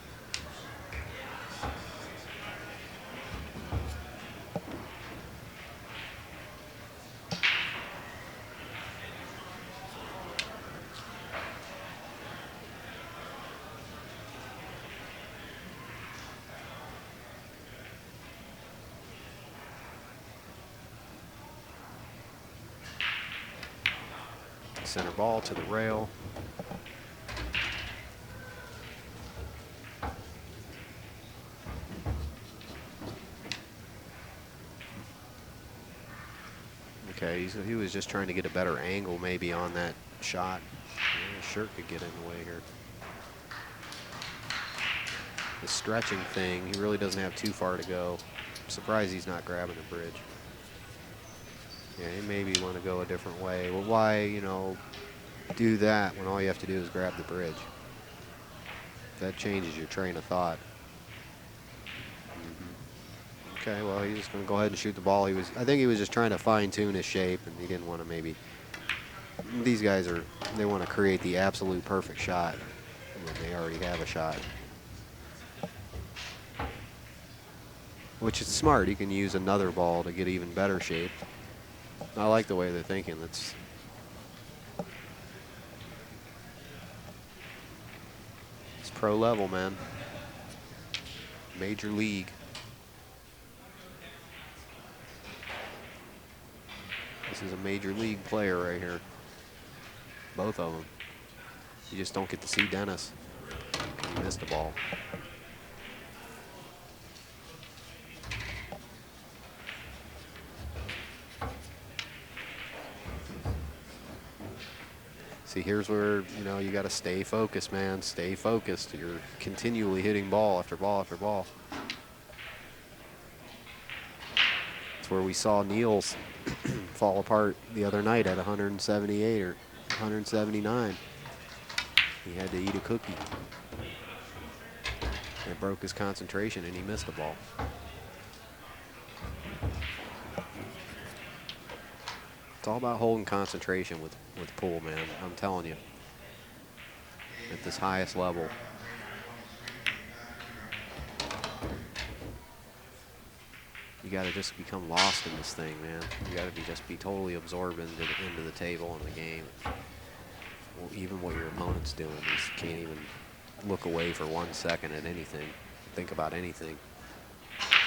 Center ball to the rail. Okay, he was just trying to get a better angle maybe on that shot. Yeah, his shirt could get in the way here. The stretching thing, he really doesn't have too far to go. I'm surprised he's not grabbing the bridge. Yeah, he maybe want to go a different way. Well, why, you know, do that when all you have to do is grab the bridge? That changes your train of thought. Okay, well, he's just going to go ahead and shoot the ball. I think he was just trying to fine-tune his shape, and he didn't want to maybe. These guys they want to create the absolute perfect shot when they already have a shot. Which is smart. You can use another ball to get even better shape. I like the way they're thinking. It's pro level, man. Major league. This is a major league player right here. Both of them. You just don't get to see Dennis. He missed the ball. See, here's where, you know, you got to stay focused, man. Stay focused. You're continually hitting ball after ball after ball. It's where we saw Niels fall apart the other night at 178 or 179. He had to eat a cookie. It broke his concentration and he missed a ball. It's all about holding concentration with pool, man. I'm telling you. At this highest level. You got to just become lost in this thing, man. You got to just be totally absorbed into the table and the game. Well, even what your opponent's doing, you can't even look away for 1 second at anything. Think about anything.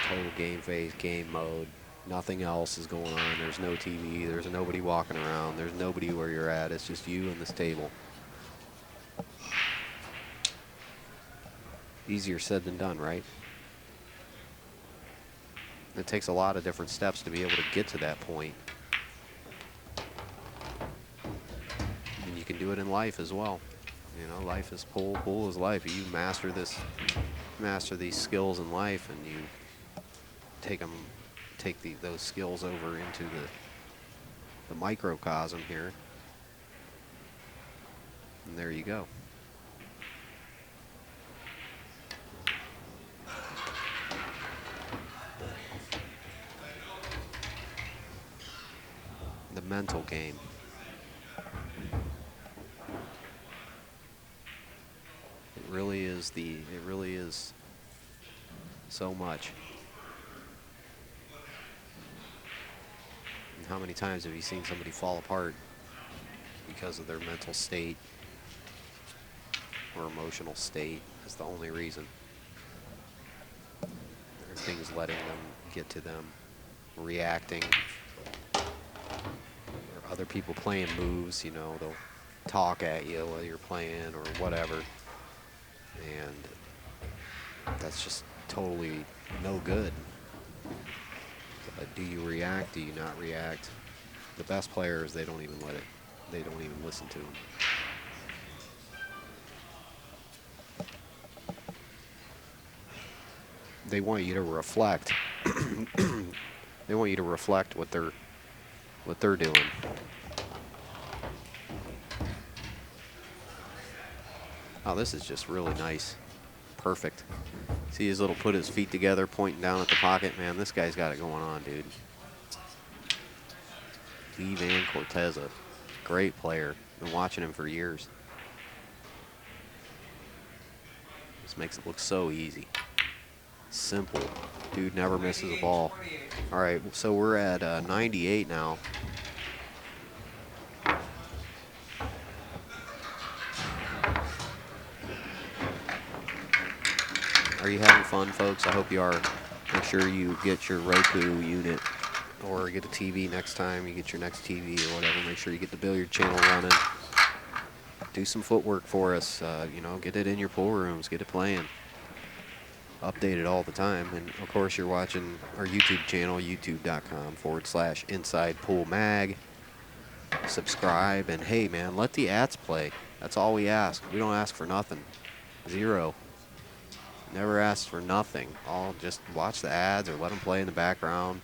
Total game phase, game mode. Nothing else is going on. There's no TV. There's nobody walking around. There's nobody where you're at. It's just you and this table. Easier said than done, right? It takes a lot of different steps to be able to get to that point. And you can do it in life as well. You know, life is pool, pool is life. You master these skills in life, and you take those skills over into the microcosm here. And there you go. The mental game. It really is so much. And how many times have you seen somebody fall apart because of their mental state or emotional state? Is the only reason. There are things letting them get to them, reacting. Other people playing moves, you know, they'll talk at you while you're playing or whatever. And that's just totally no good. Do you react? Do you not react? The best players, they don't even listen to them. They want you to reflect. They want you to reflect what they're doing. Oh, this is just really nice. Perfect. See his little put his feet together, pointing down at the pocket. Man, this guy's got it going on, dude. Van Corteza. Great player. Been watching him for years. This makes it look so easy. Simple. Dude never misses a ball. All right, so we're at 98 now. Are you having fun, folks? I hope you are. Make sure you get your Roku unit or get a TV next time you get your next TV or whatever. Make sure you get the billiard channel running. Do some footwork for us. You know, get it in your pool rooms. Get it playing. Update it all the time. And, of course, you're watching our YouTube channel, youtube.com/InsidePoolMag. Subscribe. And, hey, man, let the ads play. That's all we ask. We don't ask for nothing. Zero. Never asked for nothing. All just watch the ads or let them play in the background.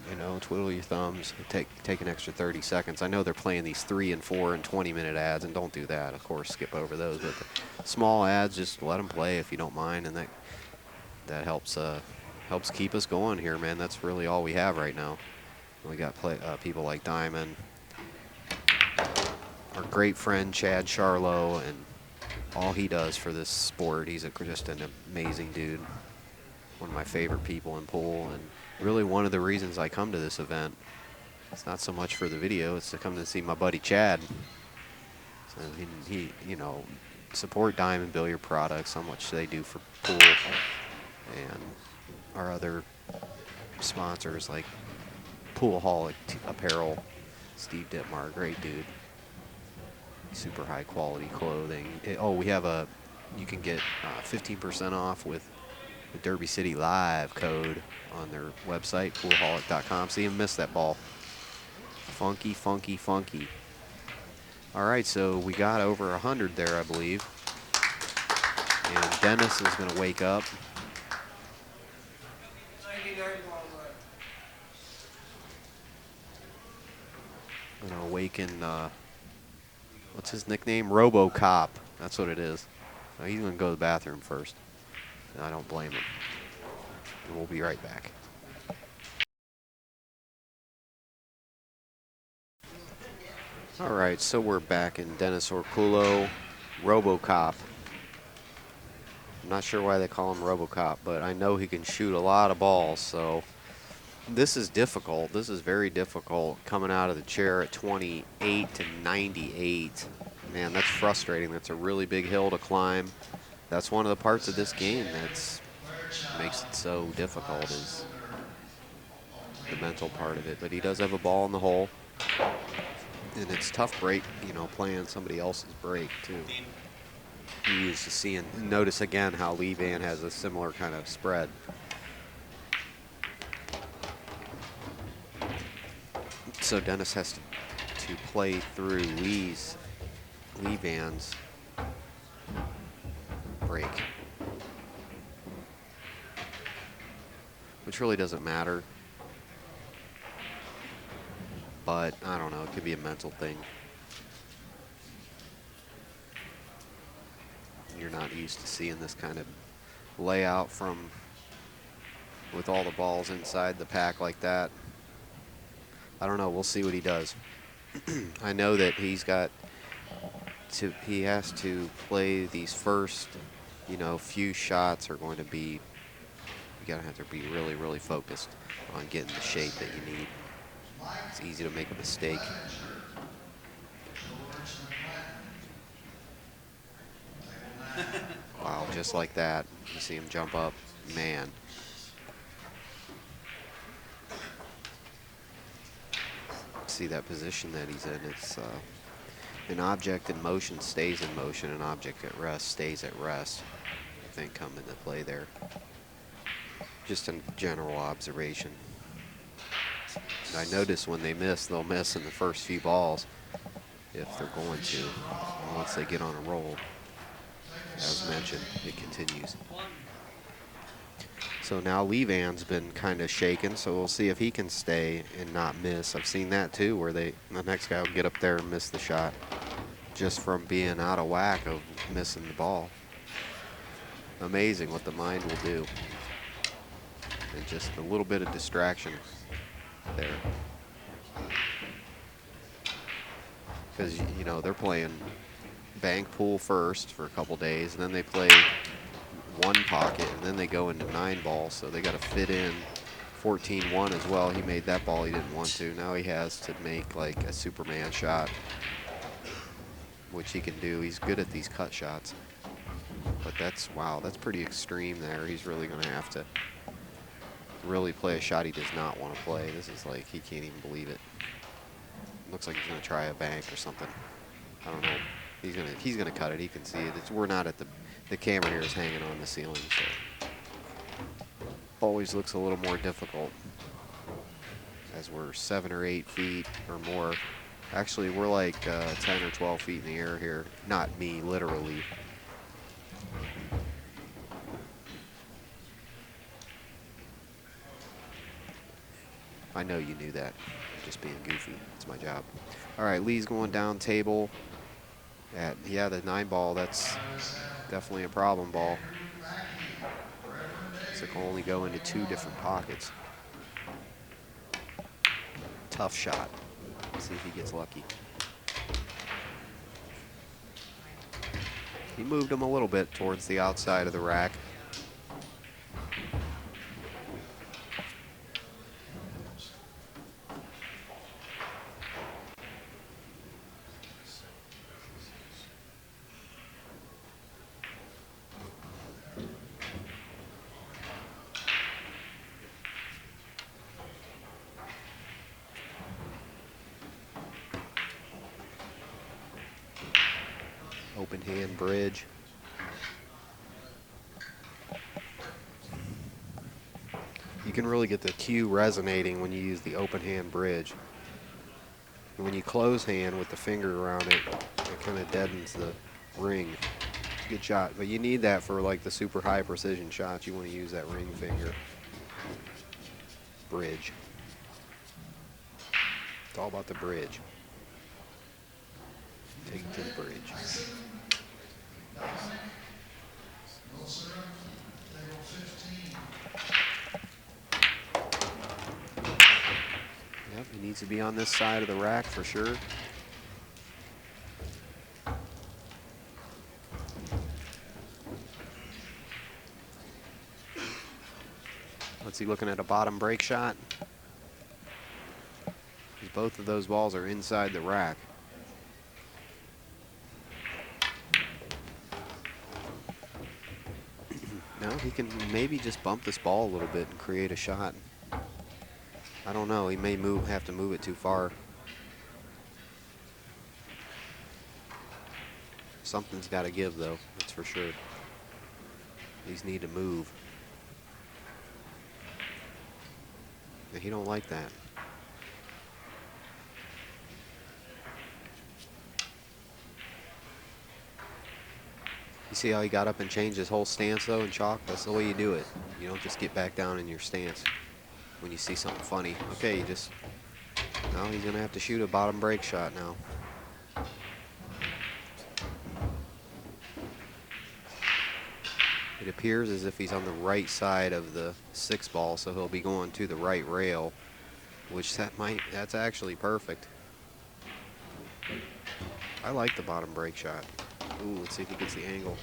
You know, twiddle your thumbs. Take an extra 30 seconds. I know they're playing these 3 and 4 and 20-minute ads, and don't do that. Of course, skip over those. But the small ads, just let them play if you don't mind, and that helps keep us going here, man. That's really all we have right now. We got people like Diamond, our great friend Chad Charlo, and all he does for this sport. He's just an amazing dude. One of my favorite people in pool, and really one of the reasons I come to this event. It's not so much for the video, it's to come to see my buddy Chad. So he you know, support Diamond Billiard Products, how much they do for pool, and our other sponsors like Poolholic Apparel, Steve Dittmar, great dude. Super high quality clothing. We have you can get 15% off with the Derby City Live code on their website, poolholic.com. See him miss that ball. Funky, funky, funky. All right, so we got over 100 there, I believe. And Dennis is going to wake up. Going to awaken, what's his nickname? RoboCop. That's what it is. So he's going to go to the bathroom first. And I don't blame him. And we'll be right back. All right, so we're back in Dennis Orcullo, RoboCop. I'm not sure why they call him RoboCop, but I know he can shoot a lot of balls, so this is difficult. This is very difficult coming out of the chair at 28 to 98. Man, that's frustrating. That's a really big hill to climb. That's one of the parts of this game that makes it so difficult, is the mental part of it. But he does have a ball in the hole. And it's tough break, you know, playing somebody else's break, too. You used to see and notice again how Lee Van has a similar kind of spread. So Dennis has to play through Lee Van's break, which really doesn't matter. But I don't know, it could be a mental thing. You're not used to seeing this kind of layout with all the balls inside the pack like that. I don't know, we'll see what he does. I know that he has to play these first, you know, few shots are going to be, you gotta have to be really, really focused on getting the shape that you need. It's easy to make a mistake. Wow, just like that. You see him jump up. Man. See that position that he's in. It's an object in motion stays in motion. An object at rest stays at rest. I think come into play there. Just a general observation. I notice when they miss, they'll miss in the first few balls if they're going to. And once they get on a roll, as mentioned, it continues. So now Lee Van's been kind of shaken, so we'll see if he can stay and not miss. I've seen that too, where the next guy will get up there and miss the shot just from being out of whack of missing the ball. Amazing what the mind will do. And just a little bit of distraction there. Because, you know, they're playing bank pool first for a couple days, and then they play one pocket, and then they go into 9 balls, so they got to fit in 14-1 as well. He made that ball he didn't want to. Now he has to make like a Superman shot, which he can do. He's good at these cut shots. But that's, wow, that's pretty extreme there. He's really going to have to really play a shot he does not want to play. This is like, he can't even believe it. Looks like he's going to try a bank or something. I don't know. He's gonna cut it. He can see it. We're not at the camera here is hanging on the ceiling, so always looks a little more difficult as we're 7 or 8 feet or more. Actually, we're like 10 or 12 feet in the air here. Not me, literally. I know you knew that. I'm just being goofy. It's my job. All right, Lee's going down table. Yeah, the 9 ball, that's definitely a problem ball. So it can only go into 2 different pockets. Tough shot. Let's see if he gets lucky. He moved him a little bit towards the outside of the rack. Open hand bridge. You can really get the cue resonating when you use the open hand bridge, And when you close hand with the finger around it, it kind of deadens the ring. Good shot, but you need that for like the super high precision shots. You want to use that ring finger. Bridge. It's all about the bridge. Take it to the bridge. Yep, he needs to be on this side of the rack for sure. What's he looking at, a bottom break shot? Both of those balls are inside the rack. No, he can maybe just bump this ball a little bit and create a shot. I don't know, he may have to move it too far. Something's got to give though, that's for sure. These need to move. And he don't like that. You see how he got up and changed his whole stance though in chalk? That's the way you do it. You don't just get back down in your stance when you see something funny. Okay, you just, now he's gonna have to shoot a bottom break shot now. It appears as if he's on the right side of the 6 ball, so he'll be going to the right rail, which that's actually perfect. I like the bottom break shot. Ooh, let's see if he gets the angle.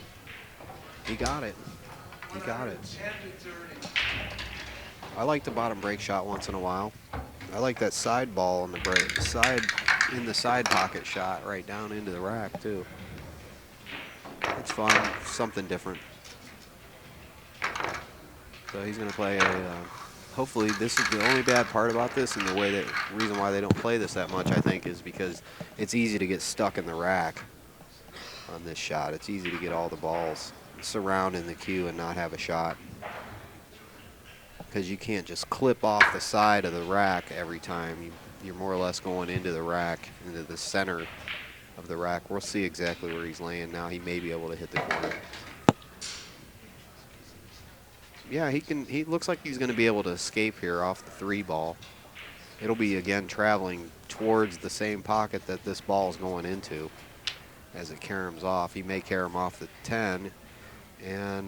He got it. He got it. I like the bottom break shot once in a while. I like that side ball on the break, in the side pocket shot right down into the rack too. It's fun, something different. So he's going to play a. Hopefully, this is the only bad part about this, and the reason why they don't play this that much, I think, is because it's easy to get stuck in the rack on this shot. It's easy to get all the balls surrounding the cue and not have a shot, because you can't just clip off the side of the rack every time. You're more or less going into the rack, into the center of the rack. We'll see exactly where he's laying now. He may be able to hit the corner. Yeah, he looks like he's going to be able to escape here off the 3 ball. It'll be again traveling towards the same pocket that this ball is going into as it caroms off. He may carom off the 10, and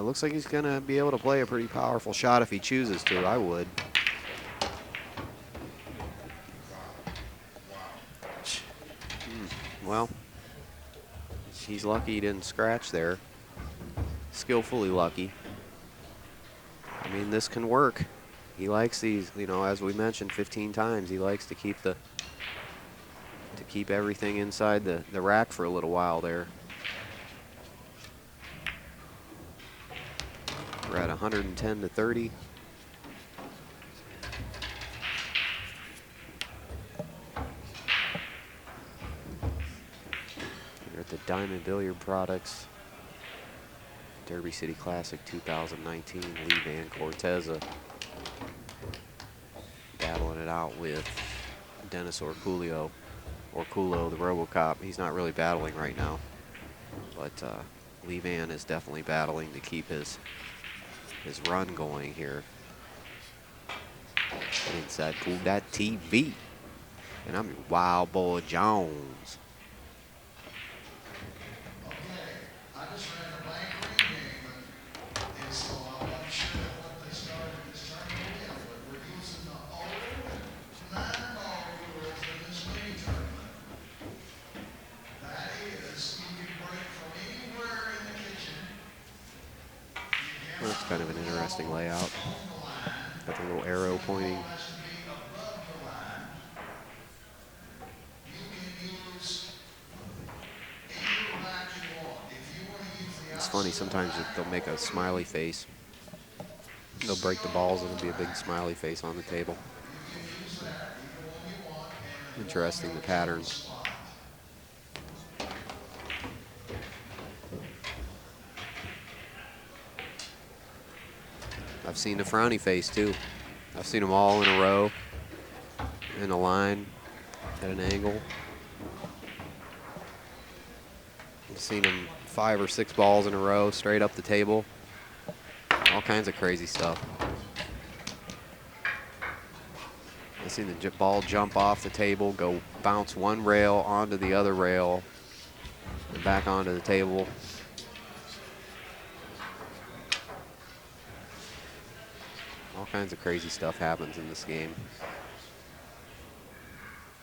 looks like he's going to be able to play a pretty powerful shot if he chooses to. I would. Well, he's lucky he didn't scratch there. Skillfully lucky. I mean, this can work. He likes these, you know, as we mentioned 15 times, he likes to keep everything inside the rack for a little while there. We're at 110 to 30. We're at the Diamond Billiard Products Derby City Classic 2019, Lee Van Corteza battling it out with Dennis Orcullo, the RoboCop. He's not really battling right now, but Lee Van is definitely battling to keep his run going here. Inside Cool.TV, and I'm Wild Boy Jones. Well, that's kind of an interesting layout. Got the little arrow pointing. It's funny, sometimes they'll make a smiley face. They'll break the balls and it'll be a big smiley face on the table. Interesting, the patterns. I've seen the frowny face too. I've seen them all in a row, in a line. at an angle. I've seen him 5 or 6 balls in a row straight up the table. All kinds of crazy stuff. I've seen the ball jump off the table, go bounce one rail onto the other rail, and back onto the table. All kinds of crazy stuff happens in this game.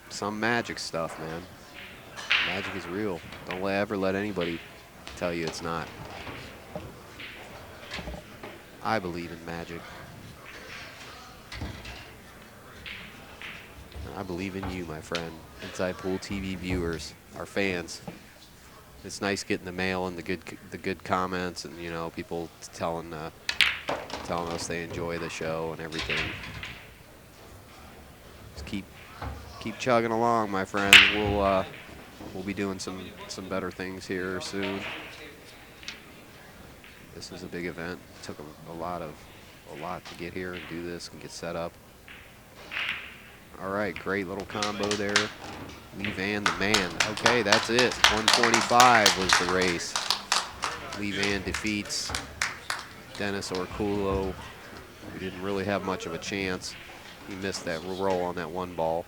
Some magic stuff, man. Magic is real. Don't ever let anybody tell you it's not. I believe in magic. I believe in you, my friend. Inside Pool TV viewers, our fans. It's nice getting the mail and the good comments, and you know, people telling us they enjoy the show and everything. Just keep chugging along, my friends. We'll be doing some better things here soon. This was a big event. It took a lot to get here and do this and get set up. All right, great little combo there. Lee Van, the man. Okay, that's it. 125 was the race. Lee Van defeats Dennis Orcullo, who didn't really have much of a chance. He missed that roll on that one ball.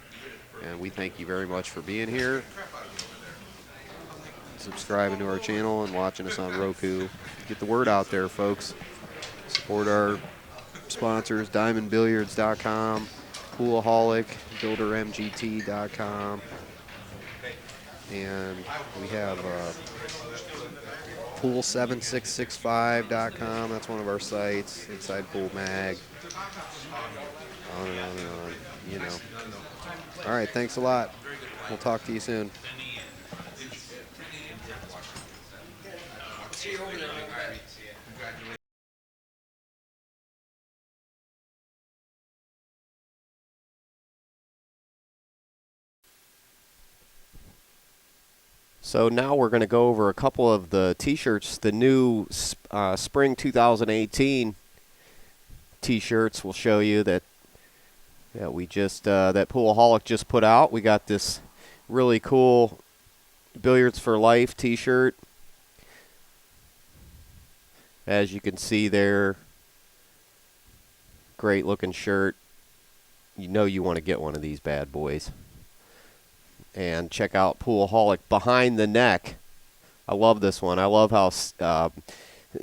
And we thank you very much for being here, subscribing to our channel and watching us on Roku. Get the word out there, folks. Support our sponsors, diamondbilliards.com, Poolaholic, buildermgt.com, and we have pool7665.com. That's one of our sites. Inside Pool Mag. On and on and on. You know. All right, thanks a lot. We'll talk to you soon. See you over there. So now we're going to go over a couple of the t-shirts, the new spring 2018 t-shirts. We'll show you that we just that Poolaholic just put out. We got this really cool Billiards for Life t-shirt. As you can see there, great looking shirt. You know you want to get one of these bad boys. And check out Poolaholic Behind the Neck. I love this one. I love how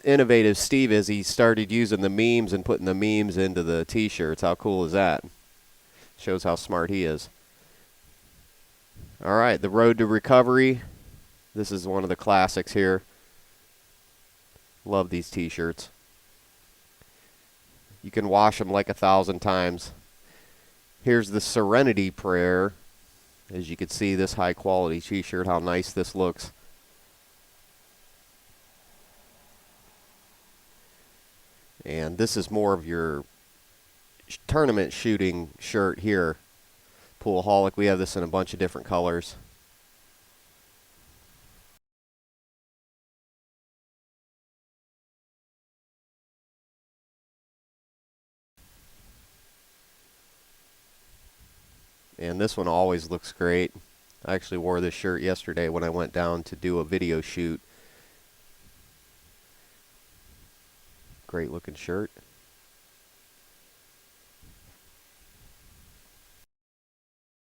innovative Steve is. He started using the memes and putting the memes into the t-shirts. How cool is that? Shows how smart he is. All right, the Road to Recovery. This is one of the classics here. Love these t-shirts. You can wash them like 1,000 times. Here's the Serenity Prayer. As you can see, this high quality t-shirt, how nice this looks. And this is more of your tournament shooting shirt here. Poolaholic, we have this in a bunch of different colors. And this one always looks great. I actually wore this shirt yesterday when I went down to do a video shoot. Great looking shirt.